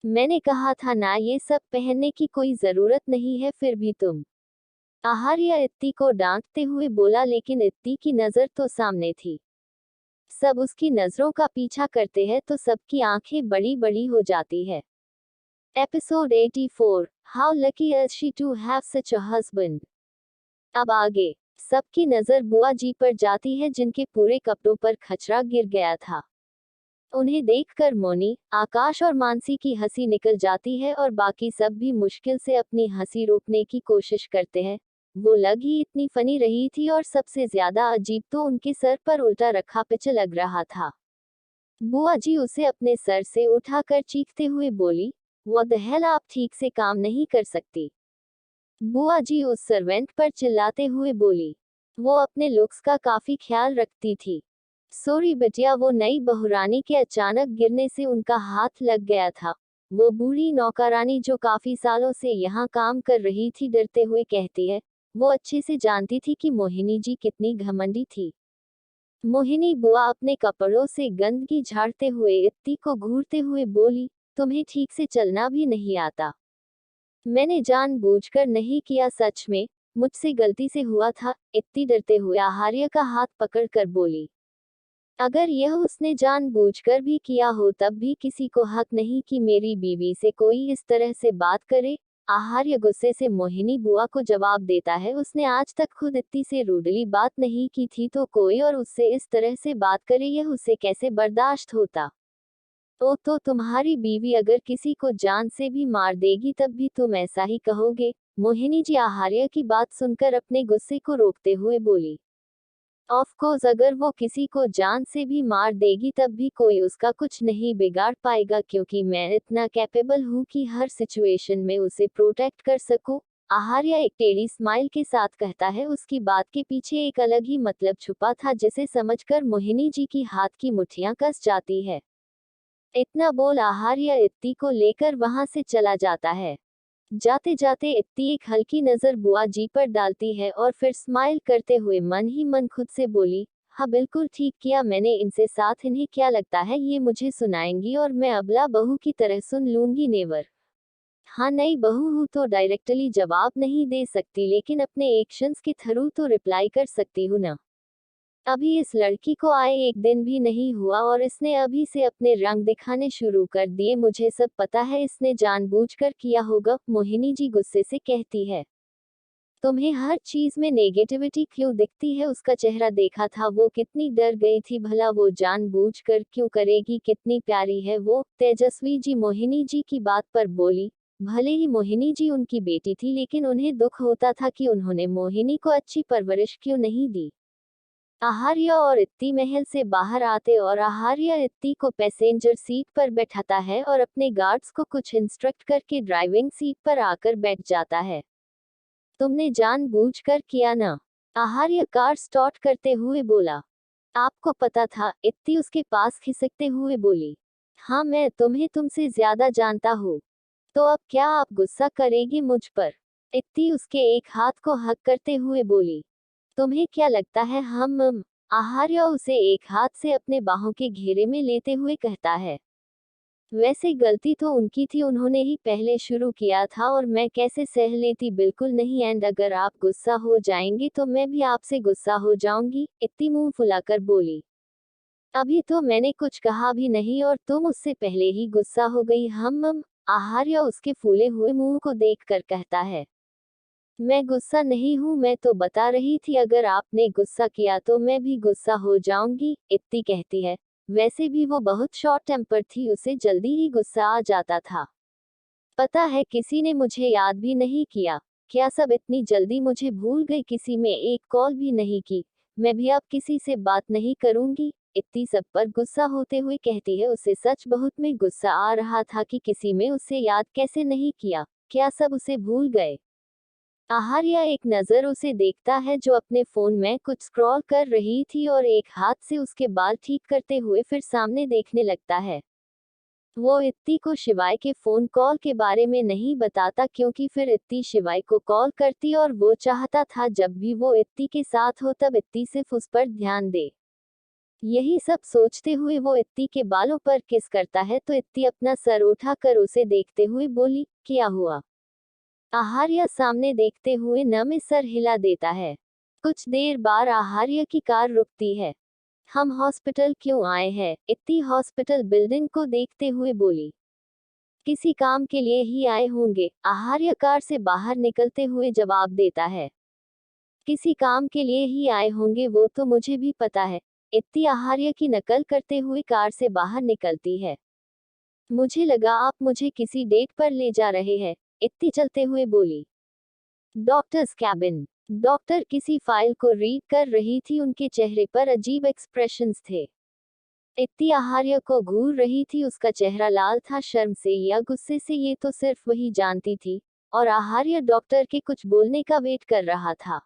मैंने कहा था ना ये सब पहनने की कोई जरूरत नहीं है, फिर भी तुम। आहार्य इत्ती को डांटते हुए बोला, लेकिन इत्ती की नजर तो सामने थी। सब उसकी नजरों का पीछा करते हैं तो सबकी आंखें बड़ी बड़ी हो जाती है। Episode 84 How lucky is she to have such a husband? अब आगे सबकी नजर बुआ जी पर जाती है, जिनके पूरे कपड़ों पर खचरा गिर गया था। उन्हें देखकर मोनी, आकाश और मानसी की हंसी निकल जाती है और बाकी सब भी मुश्किल से अपनी हंसी रोकने की कोशिश करते हैं। वो लग ही इतनी फनी रही थी और सबसे ज्यादा अजीब तो उनके सर पर उल्टा रखा पिच लग रहा था। बुआ जी उसे अपने सर से उठाकर चीखते हुए बोली, व्हाट द हेल, आप ठीक से काम नहीं कर सकती? बुआ जी उस सर्वेंट पर चिल्लाते हुए बोली। वो अपने लुक्स का काफी ख्याल रखती थी। सॉरी बिटिया, वो नई बहुरानी के अचानक गिरने से उनका हाथ लग गया था। वो बूढ़ी नौकरानी जो काफी सालों से यहाँ काम कर रही थी डरते हुए कहती है। वो अच्छे से जानती थी कि मोहिनी जी कितनी घमंडी थी। मोहिनी बुआ अपने कपड़ों से गंदगी झाड़ते हुए इत्ती को घूरते हुए बोली, तुम्हें ठीक से चलना भी नहीं आता? मैंने जानबूझकर नहीं किया, सच में मुझसे गलती से हुआ था। इत्ती डरते हुए आहार्य का हाथ पकड़कर बोली। अगर यह उसने जानबूझकर भी किया हो तब भी किसी को हक नहीं कि मेरी बीवी से कोई इस तरह से बात करे। आहार्य गुस्से से मोहिनी बुआ को जवाब देता है। उसने आज तक खुद इत्ती से रूडली बात नहीं की थी, तो कोई और उससे इस तरह से बात करे यह उसे कैसे बर्दाश्त होता? तो तुम्हारी बीवी अगर किसी को जान से भी मार देगी तब भी तुम ऐसा ही कहोगे? मोहिनी जी आहार्य की बात सुनकर अपने गुस्से को रोकते हुए बोली। ऑफ कोर्स, अगर वो किसी को जान से भी मार देगी तब भी कोई उसका कुछ नहीं बिगाड़ पाएगा, क्योंकि मैं इतना कैपेबल हूँ कि हर सिचुएशन में उसे प्रोटेक्ट कर सकूं। आहार्य एक टेढ़ी स्माइल के साथ कहता है। उसकी बात के पीछे एक अलग ही मतलब छुपा था, जिसे समझकर मोहिनी जी की हाथ की मुट्ठियां कस जाती है। इतना बोल आहार्य इत्ती को लेकर वहां से चला जाता है। जाते जाते इत्ती एक हल्की नजर बुआ जी पर डालती है और फिर स्माइल करते हुए मन ही मन खुद से बोली, हाँ बिल्कुल ठीक किया मैंने इनसे साथ। इन्हें क्या लगता है ये मुझे सुनाएंगी और मैं अबला बहू की तरह सुन लूंगी? नेवर। हाँ, नई बहू हूँ तो डायरेक्टली जवाब नहीं दे सकती, लेकिन अपने एक्शंस के थ्रू तो रिप्लाई कर सकती हूँ ना। अभी इस लड़की को आए एक दिन भी नहीं हुआ और इसने अभी से अपने रंग दिखाने शुरू कर दिए। मुझे सब पता है, इसने जानबूझकर किया होगा। मोहिनी जी गुस्से से कहती है। तुम्हें हर चीज में नेगेटिविटी क्यों दिखती है? उसका चेहरा देखा था, वो कितनी डर गई थी। भला वो जानबूझकर क्यों करेगी? कितनी प्यारी है वो। तेजस्वी जी मोहिनी जी की बात पर बोली। भले ही मोहिनी जी उनकी बेटी थी, लेकिन उन्हें दुख होता था कि उन्होंने मोहिनी को अच्छी परवरिश क्यों नहीं दी। आहार्य और इत्ती महल से बाहर आते और आहार्य इत्ती को पैसेंजर सीट पर बैठाता है और अपने गार्ड्स को कुछ इंस्ट्रक्ट करके ड्राइविंग सीट पर आकर बैठ जाता है। तुमने जानबूझकर किया ना? आहार्य कार स्टार्ट करते हुए बोला। आपको पता था? इत्ती उसके पास खिसकते हुए बोली। हाँ, मैं तुम्हें तुमसे ज्यादा जानता हूँ। तो अब क्या आप गुस्सा करेगी मुझ पर? इत्ती उसके एक हाथ को हक करते हुए बोली। तुम्हें क्या लगता है हम आहार्य उसे एक हाथ से अपने बाहों के घेरे में लेते हुए कहता है। वैसे गलती तो उनकी थी, उन्होंने ही पहले शुरू किया था और मैं कैसे सह लेती, बिल्कुल नहीं। एंड अगर आप गुस्सा हो जाएंगी तो मैं भी आपसे गुस्सा हो जाऊंगी, इतनी मुंह फुलाकर बोली। अभी तो मैंने कुछ कहा भी नहीं और तुम उससे पहले ही गुस्सा हो गई। हम आहार्य उसके फूले हुए मुंह को देखकर कहता है। मैं गुस्सा नहीं हूं, मैं तो बता रही थी अगर आपने गुस्सा किया तो मैं भी गुस्सा हो जाऊंगी, इत्ती कहती है। वैसे भी वो बहुत शॉर्ट टेम्पर थी, उसे जल्दी ही गुस्सा आ जाता था। पता है किसी ने मुझे याद भी नहीं किया। क्या सब इतनी जल्दी मुझे भूल गई, किसी में एक कॉल भी नहीं की। मैं भी अब किसी से बात नहीं करूंगी, इत्ती सब पर गुस्सा होते हुए कहती है। उसे सच बहुत में गुस्सा आ रहा था कि किसी में उसे याद कैसे नहीं किया, क्या सब उसे भूल गए। आहार्य एक नज़र उसे देखता है जो अपने फोन में कुछ स्क्रॉल कर रही थी और एक हाथ से उसके बाल ठीक करते हुए फिर सामने देखने लगता है। वो इत्ती को शिवाय के फोन कॉल के बारे में नहीं बताता क्योंकि फिर इत्ती शिवाय को कॉल करती और वो चाहता था जब भी वो इत्ती के साथ हो तब इत्ती सिर्फ उस पर ध्यान दे। यही सब सोचते हुए वो इत्ती के बालों पर किस करता है तो इत्ती अपना सर उठाकर उसे देखते हुए बोली, क्या हुआ? आहार्य सामने देखते हुए नम सर हिला देता है। कुछ देर बाद आहार्य की कार रुकती है। हम हॉस्पिटल क्यों आए हैं? इत्ती हॉस्पिटल बिल्डिंग को देखते हुए बोली। किसी काम के लिए ही आए होंगे, आहार्य कार से बाहर निकलते हुए जवाब देता है। किसी काम के लिए ही आए होंगे, वो तो मुझे भी पता है। इत्ती आहार्य की नकल करते हुए कार से बाहर निकलती है। मुझे लगा आप मुझे किसी डेट पर ले जा रहे हैं, इत्ती चलते हुए बोली। Doctors cabin. डॉक्टर किसी फाइल को रीड कर रही थी, उनके चेहरे पर अजीब एक्सप्रेशंस थे। इत्ती आहार्य को घूर रही थी, उसका चेहरा लाल था, शर्म से या गुस्से से ये तो सिर्फ वही जानती थी। और आहार्य डॉक्टर के कुछ बोलने का वेट कर रहा था।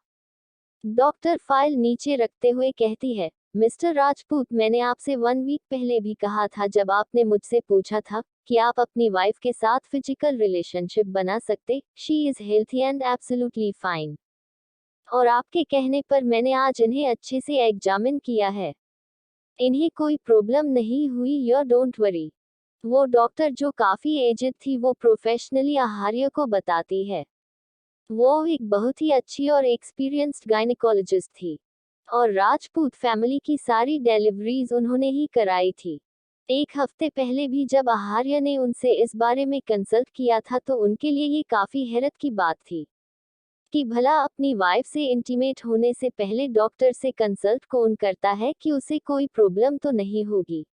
डॉक्टर फाइल नीचे रखते हुए कहती है, मिस्टर राजपूत, मैंने आपसे 1 वीक पहले भी कहा था जब आपने मुझसे पूछा था कि आप अपनी वाइफ के साथ फिजिकल रिलेशनशिप बना सकते, she is healthy and absolutely fine. और आपके कहने पर मैंने आज इन्हें अच्छे से एग्जामिन किया है। इन्हें कोई प्रॉब्लम नहीं हुई, योर डोंट वरी। वो डॉक्टर जो काफी एजेड थी वो प्रोफेशनली आहार्य को बताती है। वो एक बहुत ही अच्छी और एक्सपीरियंस्ड गायनेकोलॉजिस्ट थी। और राजपूत फैमिली की सारी डिलीवरीज उन्होंने ही कराई थी। 1 हफ्ते पहले भी जब आहार्य ने उनसे इस बारे में कंसल्ट किया था तो उनके लिए ये काफी हैरत की बात थी कि भला अपनी वाइफ से इंटीमेट होने से पहले डॉक्टर से कंसल्ट कौन करता है कि उसे कोई प्रॉब्लम तो नहीं होगी।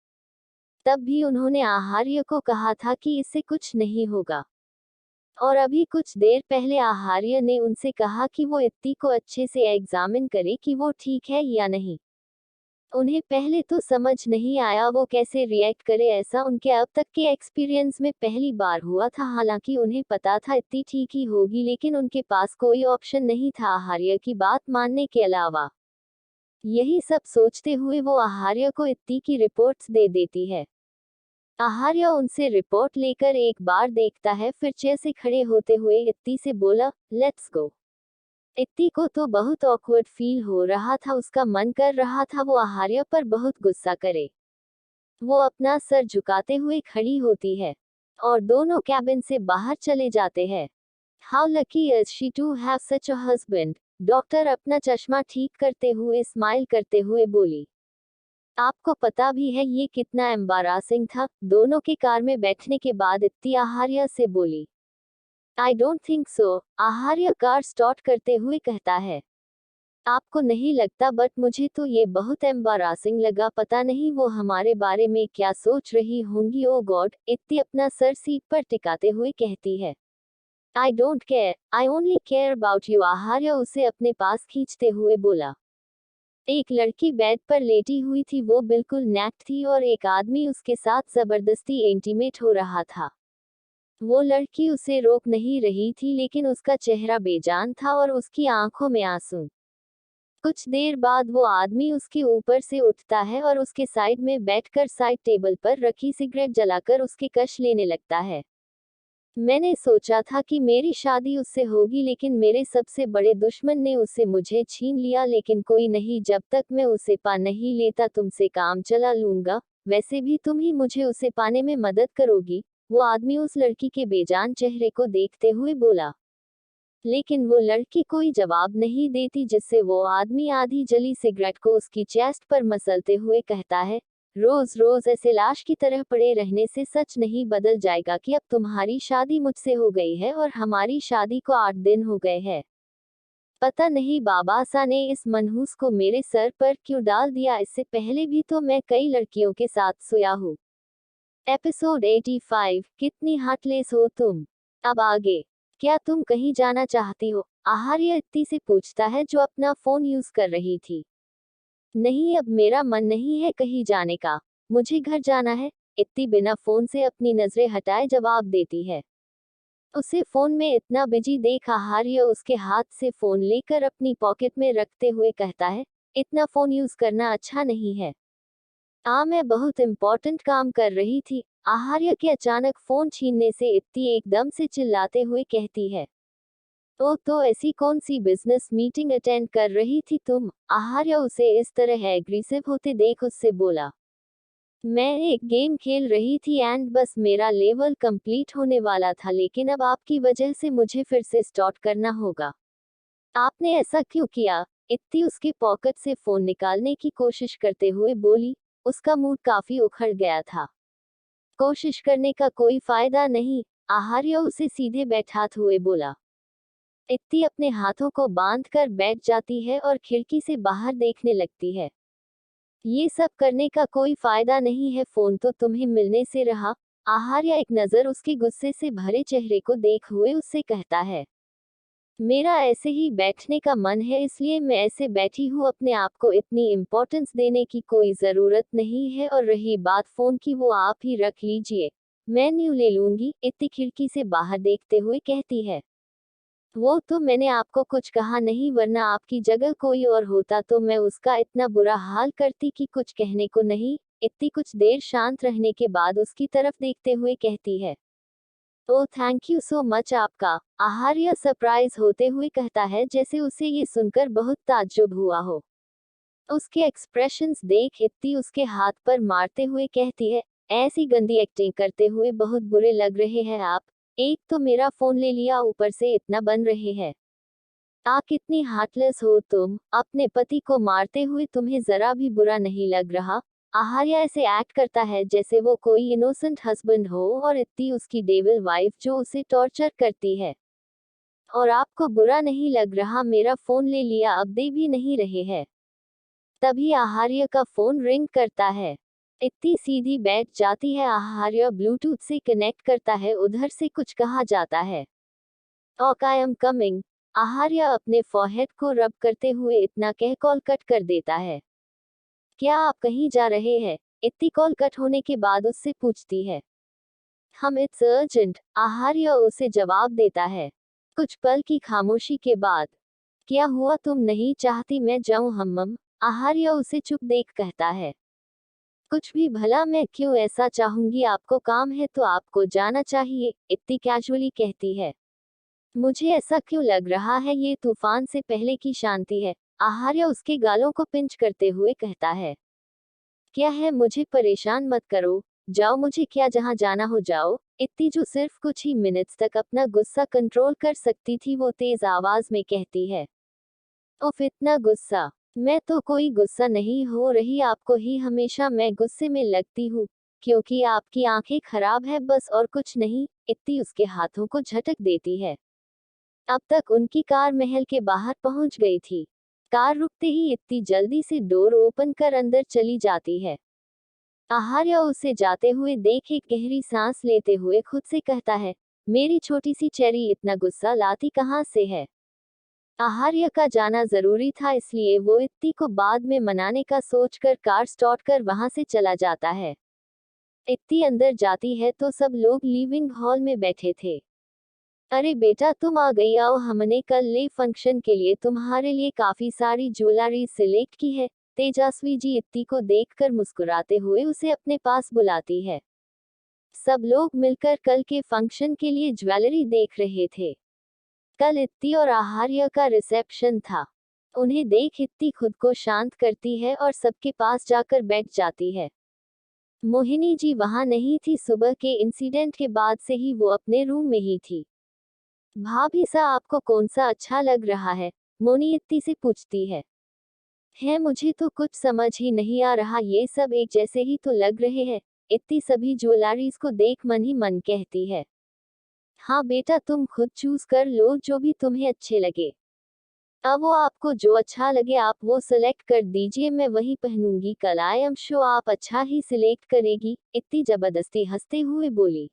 तब भी उन्होंने आहार्य को कहा था कि इससे कुछ नहीं होगा। और अभी कुछ देर पहले आहार्य ने उनसे कहा कि वो इत्ती को अच्छे से एग्जामिन करे कि वो ठीक है या नहीं। उन्हें पहले तो समझ नहीं आया वो कैसे रिएक्ट करे, ऐसा उनके अब तक के एक्सपीरियंस में पहली बार हुआ था। हालांकि उन्हें पता था इत्ती ठीक ही होगी लेकिन उनके पास कोई ऑप्शन नहीं था आहार्य की बात मानने के अलावा। यही सब सोचते हुए वो आहार्य को इत्ती की रिपोर्ट्स दे देती है। आहार्य उनसे रिपोर्ट लेकर एक बार देखता है, फिर चेयर से खड़े होते हुए इत्ती से बोला, लेट्स गो। इत्ती को तो बहुत ऑकवर्ड फील हो रहा था, उसका मन कर रहा था वो आहार्य पर बहुत गुस्सा करे। वो अपना सर झुकाते हुए खड़ी होती है और दोनों कैबिन से बाहर चले जाते हैं। How lucky is she to have such a husband. Doctor अपना चश्मा ठीक करते हुए स्माइल करते हुए बोली। आपको पता भी है ये कितना एम्बारासिंग था? दोनों के कार में बैठने के बाद इत्ती आहार्य से बोली। I don't think so, Aharya car start करते हुए कहता है। आपको नहीं लगता? बट मुझे तो ये बहुत एम्बारासिंग लगा, पता नहीं वो हमारे बारे में क्या सोच रही होंगी। ओ गॉड, इत्ती अपना सर सीट पर टिकाते हुए कहती है। I don't care, I only care about you, Aharya उसे अपने पास खींचते हुए बोला। एक लड़की बेड पर लेटी हुई थी, वो बिल्कुल नैक्ड थी और एक आदमी उसके साथ जबरदस्ती इंटीमेट हो रहा था। वो लड़की उसे रोक नहीं रही थी लेकिन उसका चेहरा बेजान था और उसकी आंखों में आंसू। कुछ देर बाद वो आदमी उसके ऊपर से उठता है और उसके साइड में बैठकर साइड टेबल पर रखी सिगरेट जलाकर उसके कश लेने लगता है। मैंने सोचा था कि मेरी शादी उससे होगी, लेकिन मेरे सबसे बड़े दुश्मन ने उसे मुझे छीन लिया। लेकिन कोई नहीं, जब तक मैं उसे पा नहीं लेता तुमसे काम चला लूंगा। वैसे भी तुम ही मुझे उसे पाने में मदद करोगी। वो आदमी उस लड़की के बेजान चेहरे को देखते हुए बोला। लेकिन वो लड़की कोई जवाब नहीं देती, जिससे वो आदमी आधी जली सिगरेट को उसकी चेस्ट पर मसलते हुए कहता है, रोज रोज ऐसे लाश की तरह पड़े रहने से सच नहीं बदल जाएगा कि अब तुम्हारी शादी मुझसे हो गई है और हमारी शादी को 8 दिन हो गए हैं। पता नहीं बाबासा ने इस मनहूस को मेरे सर पर क्यों डाल दिया, इससे पहले भी तो मैं कई लड़कियों के साथ सोया हूँ। एपिसोड 85, कितनी हार्टलेस हो तुम। अब आगे, क्या तुम कहीं जाना चाहती हो? आहार्य इत्ती से पूछता है, जो अपना फोन यूज कर रही थी। नहीं, अब मेरा मन नहीं है कहीं जाने का। मुझे घर जाना है। इत्ती बिना फोन से अपनी नजरें हटाए जवाब देती है। उसे फोन में इतना बिजी देख आहार्य उसके हाथ से फोन लेकर अपनी पॉकेट में रखते हुए कहता है, इतना फोन यूज करना अच्छा नहीं है। मैं बहुत इम्पोर्टेंट काम कर रही थी। आहार्य के अचानक फोन छीनने से इत्ती एकदम से चिल्लाते हुए कहती है, तो ऐसी कौन सी बिजनेस मीटिंग अटेंड कर रही थी तुम? आहार्य उसे इस तरह एग्रेसिव होते देख उससे बोला, मैं एक गेम खेल रही थी एंड बस मेरा लेवल कंप्लीट होने वाला था, लेकिन अब आपकी वजह से मुझे फिर से स्टार्ट करना होगा। आपने ऐसा क्यों किया? इत्ती उसके पॉकेट से फोन निकालने की कोशिश करते हुए बोली। उसका मूड काफी उखड़ गया था। कोशिश करने का कोई फायदा नहीं, आहार्य उसे सीधे बैठाते हुए बोला। इत्ती अपने हाथों को बांधकर बैठ जाती है और खिड़की से बाहर देखने लगती है। ये सब करने का कोई फायदा नहीं है, फोन तो तुम्हें मिलने से रहा। आहार्य एक नजर उसके गुस्से से भरे चेहरे को देख हुए उससे कहता है, मेरा ऐसे ही बैठने का मन है, इसलिए मैं ऐसे बैठी हूँ। अपने आप को इतनी इम्पोर्टेंस देने की कोई जरूरत नहीं है, और रही बात फोन की, वो आप ही रख लीजिए, मैं न्यू ले लूंगी। इत्ती खिड़की से बाहर देखते हुए कहती है, वो तो मैंने आपको कुछ कहा नहीं, वरना आपकी जगह कोई और होता तो मैं उसका इतना बुरा हाल करती कि कुछ कहने को नहीं। इत्ती कुछ देर शांत रहने के बाद उसकी तरफ देखते हुए कहती है, ओ थैंक यू सो मच आपका। आहार्य सरप्राइज होते हुए कहता है, जैसे उसे ये सुनकर बहुत ताज्जुब हुआ हो। उसके एक्सप्रेशंस देख इत्ती उसके हाथ पर मारते हुए कहती है, ऐसी गंदी एक्टिंग करते हुए बहुत बुरे लग रहे हैं आप। एक तो मेरा फोन ले लिया, ऊपर से इतना बन रहे हैं। कितनी हार्टलेस हो तुम, अपने पति को मारते हुए तुम्हें जरा भी बुरा नहीं लग रहा? आहार्य ऐसे एक्ट करता है जैसे वो कोई इनोसेंट हस्बैंड हो और इत्ती उसकी डेविल वाइफ जो उसे टॉर्चर करती है। और आपको बुरा नहीं लग रहा? मेरा फोन ले लिया, अब दे भी नहीं रहे हैं। तभी आहार्य का फोन रिंग करता है। इत्ती सीधी बैठ जाती है। आहार्य ब्लूटूथ से कनेक्ट करता है, उधर से कुछ कहा जाता है, ओक आई एम कमिंग। आहार्य अपने फॉरहेड को रब करते हुए इतना कह कॉल कट कर देता है। क्या आप कहीं जा रहे हैं? इत्ती कॉल कट होने के बाद उससे पूछती है। हम, इट्स अर्जेंट, आहार्य उसे जवाब देता है। कुछ पल की खामोशी के बाद, क्या हुआ, तुम नहीं चाहती मैं जाऊं हम्मम? आहार्य उसे चुप देख कहता है, कुछ भी, भला मैं क्यों ऐसा चाहूंगी? आपको काम है तो आपको जाना चाहिए, इत्ती कैजुअली कहती है। मुझे ऐसा क्यों लग रहा है ये तूफान से पहले की शांति है? आहार्य उसके गालों को पिंच करते हुए कहता है, क्या है, मुझे परेशान मत करो, जाओ, मुझे क्या, जहां जाना हो जाओ। इत्ती जो सिर्फ कुछ ही मिनट्स तक अपना गुस्सा कंट्रोल कर सकती थी, वो तेज आवाज में कहती है, उफ, इतना गुस्सा? मैं तो कोई गुस्सा नहीं हो रही, आपको ही हमेशा मैं गुस्से में लगती हूँ, क्योंकि आपकी आंखें खराब है, बस और कुछ नहीं। इत्ती उसके हाथों को झटक देती है। अब तक उनकी कार महल के बाहर पहुंच गई थी। कार रुकते ही इत्ती जल्दी से डोर ओपन कर अंदर चली जाती है। आहार्य उसे जाते हुए देख एक गहरी सांस लेते हुए खुद से कहता है, मेरी छोटी सी चेरी इतना गुस्सा लाती कहाँ से है? आहार्य का जाना जरूरी था, इसलिए वो इत्ती को बाद में मनाने का सोचकर कार स्टार्ट कर वहां से चला जाता है। इत्ती अंदर जाती है तो सब लोग लिविंग हॉल में बैठे थे। अरे बेटा तुम आ गई, आओ हमने कल ले फंक्शन के लिए तुम्हारे लिए काफी सारी ज्वेलरी सिलेक्ट की है। तेजस्वी जी इत्ती को देखकर मुस्कुराते हुए उसे अपने पास बुलाती है। सब लोग मिलकर कल के फंक्शन के लिए ज्वेलरी देख रहे थे। कल इत्ती और आहार्य का रिसेप्शन था। उन्हें देख इत्ती खुद को शांत करती है और सबके पास जाकर बैठ जाती है। मोहिनी जी वहां नहीं थी, सुबह के इंसिडेंट के बाद से ही वो अपने रूम में ही थी। भाभी सा आपको कौन सा अच्छा लग रहा है? मोनी इत्ती से पूछती है मुझे तो कुछ समझ ही नहीं आ रहा, ये सब एक जैसे ही तो लग रहे हैं। इत्ती सभी ज्वेलरीज को देख मन ही मन कहती है। हाँ बेटा तुम खुद चूज कर लो जो भी तुम्हें अच्छे लगे। अब वो आपको जो अच्छा लगे आप वो सिलेक्ट कर दीजिए, मैं वही पहनूंगी कल। आई एम श्योर आप अच्छा ही सिलेक्ट करेगी, इत्ती जबरदस्ती हंसते हुए बोली।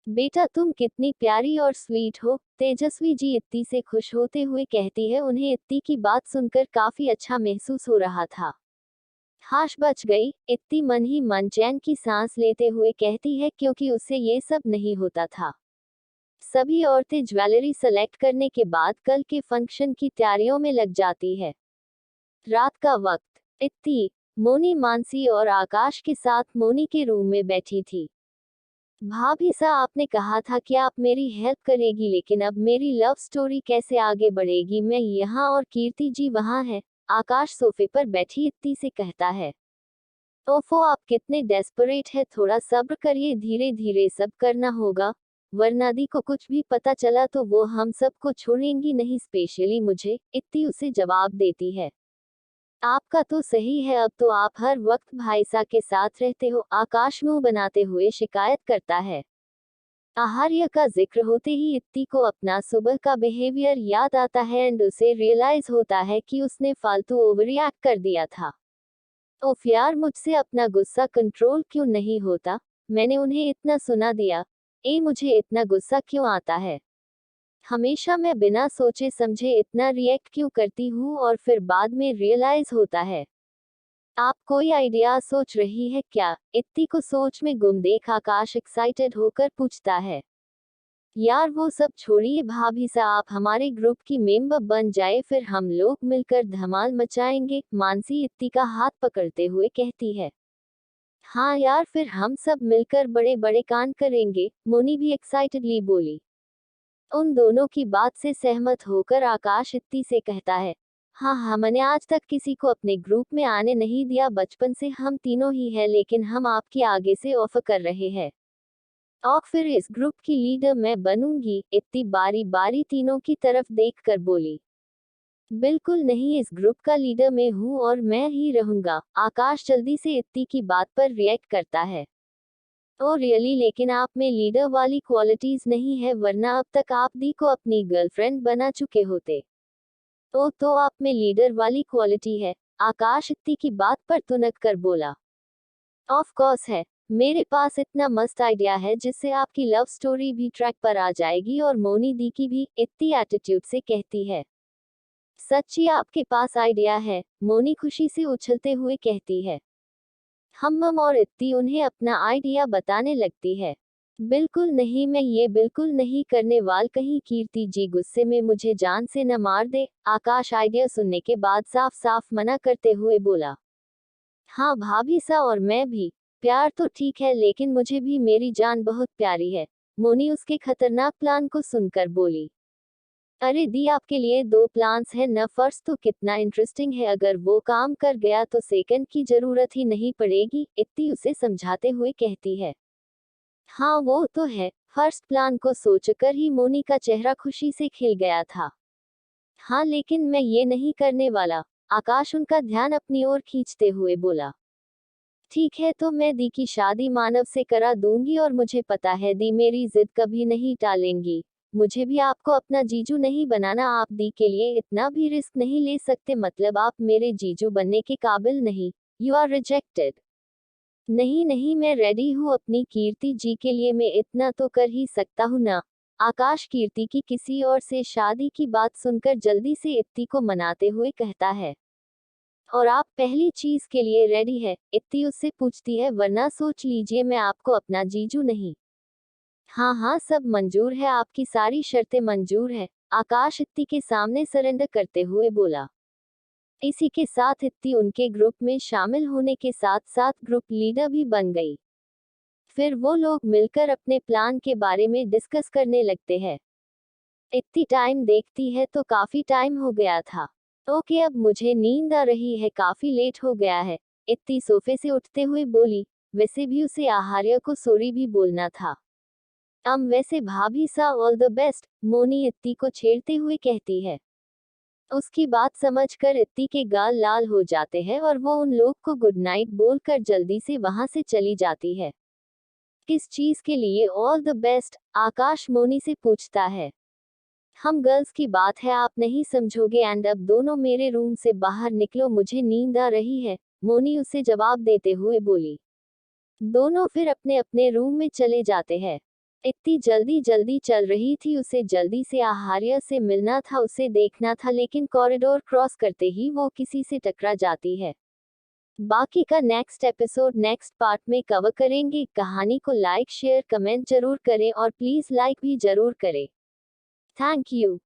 बेटा तुम कितनी प्यारी और स्वीट हो, तेजस्वी जी इत्ती से खुश होते हुए कहती है। उन्हें इत्ती की बात सुनकर काफी अच्छा महसूस हो रहा था। हाश बच गई, इत्ती मन ही मन चैन की सांस लेते हुए कहती है, क्योंकि उससे ये सब नहीं होता था। सभी औरतें ज्वेलरी सेलेक्ट करने के बाद कल के फंक्शन की तैयारियों में लग जाती है। रात का वक्त, इत्ती, मोनी, मानसी और आकाश के साथ मोनी के रूम में बैठी थी। भाभी सा आपने कहा था कि आप मेरी हेल्प करेगी, लेकिन अब मेरी लव स्टोरी कैसे आगे बढ़ेगी? मैं यहाँ और कीर्ति जी वहाँ है। आकाश सोफे पर बैठी इत्ती से कहता है। ओफो आप कितने डेस्परेट है, थोड़ा सब्र करिए, धीरे धीरे सब करना होगा, वरना दी को कुछ भी पता चला तो वो हम सबको छोड़ेंगी नहीं, स्पेशली मुझे, इत्ती उसे जवाब देती है। आपका तो सही है, अब तो आप हर वक्त भाईसा के साथ रहते हो, आकाश मुंह बनाते हुए शिकायत करता है। आहार्य का जिक्र होते ही इत्ती को अपना सुबह का बिहेवियर याद आता है एंड उसे रियलाइज होता है कि उसने फालतू ओवररिएक्ट कर दिया था। ओफ यार, मुझसे अपना गुस्सा कंट्रोल क्यों नहीं होता? मैंने उन्हें इतना सुना दिया। मुझे इतना गुस्सा क्यों आता है? हमेशा मैं बिना सोचे समझे इतना रिएक्ट क्यों करती हूँ और फिर बाद में रियलाइज होता है। आप कोई आइडिया सोच रही है क्या? इत्ती को सोच में गुम देख आकाश एक्साइटेड होकर पूछता है। यार वो सब छोड़िए भाभी सा, आप हमारे ग्रुप की मेंबर बन जाए, फिर हम लोग मिलकर धमाल मचाएंगे, मानसी इत्ती का हाथ पकड़ते हुए कहती है। हाँ यार, फिर हम सब मिलकर बड़े बड़े कांड करेंगे, मोनी भी एक्साइटेडली बोली। उन दोनों की बात से सहमत होकर आकाश इत्ती से कहता है। हाँ हमने आज तक किसी को अपने ग्रुप में आने नहीं दिया, बचपन से हम तीनों ही हैं, लेकिन हम आपके आगे से ऑफर कर रहे हैं। और फिर इस ग्रुप की लीडर मैं बनूंगी, इत्ती बारी बारी तीनों की तरफ देखकर बोली। बिल्कुल नहीं, इस ग्रुप का लीडर मैं हूँ और मैं ही रहूंगा, आकाश जल्दी से इत्ती की बात पर रिएक्ट करता है। ओ रियली, लेकिन आप में लीडर वाली क्वालिटीज नहीं है, वरना अब तक आप दी को अपनी गर्लफ्रेंड बना चुके होते। तो आप में लीडर वाली क्वालिटी है, आकाश इत्ती की बात पर तुनक कर बोला। ऑफ कोर्स है, मेरे पास इतना मस्त आइडिया है जिससे आपकी लव स्टोरी भी ट्रैक पर आ जाएगी और मोनी दी की भी, इत्ती एटीट्यूड से कहती है। सच्ची आपके पास आइडिया है, मोनी खुशी से उछलते हुए कहती है। हम और इत्ती उन्हें अपना आइडिया बताने लगती है। बिल्कुल नहीं, मैं ये बिल्कुल नहीं करने वाल, कहीं कीर्ति जी गुस्से में मुझे जान से न मार दे, आकाश आइडिया सुनने के बाद साफ साफ मना करते हुए बोला। हाँ भाभी सा, और मैं भी, प्यार तो ठीक है लेकिन मुझे भी मेरी जान बहुत प्यारी है, मोनी उसके खतरनाक प्लान को सुनकर बोली। अरे दी, आपके लिए दो प्लान्स हैं न, फर्स्ट तो कितना इंटरेस्टिंग है, अगर वो काम कर गया तो सेकंड की जरूरत ही नहीं पड़ेगी, इत्ती उसे समझाते हुए कहती है। हाँ वो तो है, फर्स्ट प्लान को सोचकर ही मोनी का चेहरा खुशी से खिल गया था। हाँ लेकिन मैं ये नहीं करने वाला, आकाश उनका ध्यान अपनी ओर खींचते हुए बोला। ठीक है, तो मैं दी की शादी मानव से करा दूंगी, और मुझे पता है दी मेरी जिद कभी नहीं टालेंगी, मुझे भी आपको अपना जीजू नहीं बनाना, आप दी के लिए इतना भी रिस्क नहीं ले सकते, मतलब आप मेरे जीजू बनने के काबिल नहीं, यू आर रिजेक्टेड। नहीं नहीं, मैं रेडी हूँ अपनी कीर्ति जी के लिए, मैं इतना तो कर ही सकता हूँ ना। आकाश कीर्ति की किसी और से शादी की बात सुनकर जल्दी से इत्ती को मनाते हुए कहता है। और आप पहली चीज के लिए रेडी है? इत्ती उससे पूछती है, वरना सोच लीजिए मैं आपको अपना जीजू नहीं। हाँ हाँ, सब मंजूर है, आपकी सारी शर्तें मंजूर है, आकाश इत्ती के सामने सरेंडर करते हुए बोला। इसी के साथ इत्ती उनके ग्रुप में शामिल होने के साथ साथ ग्रुप लीडर भी बन गई। फिर वो लोग मिलकर अपने प्लान के बारे में डिस्कस करने लगते हैं। इतनी टाइम देखती है तो काफी टाइम हो गया था। ओके, अब मुझे नींद आ रही है, काफी लेट हो गया है। इत्ती सोफे से उठते हुए बोली। वैसे भी उसे आहार्य को सॉरी भी बोलना था। वैसे भाभी सा ऑल द बेस्ट, मोनी इत्ती को छेड़ते हुए कहती है। उसकी बात समझकर इत्ती के गाल लाल हो जाते हैं और वो उन लोग को गुड नाइट बोलकर जल्दी से वहां से चली जाती है। किस चीज के लिए ऑल द बेस्ट? आकाश मोनी से पूछता है। हम गर्ल्स की बात है, आप नहीं समझोगे, एंड अब दोनों मेरे रूम से बाहर निकलो, मुझे नींद आ रही है, मोनी उसे जवाब देते हुए बोली। दोनों फिर अपने अपने रूम में चले जाते हैं। इतनी जल्दी जल्दी चल रही थी, उसे जल्दी से आहार्य से मिलना था, उसे देखना था, लेकिन कॉरिडोर क्रॉस करते ही वो किसी से टकरा जाती है। बाकी का नेक्स्ट एपिसोड नेक्स्ट पार्ट में कवर करेंगे। कहानी को लाइक शेयर कमेंट जरूर करें और प्लीज लाइक भी जरूर करें। Thank you.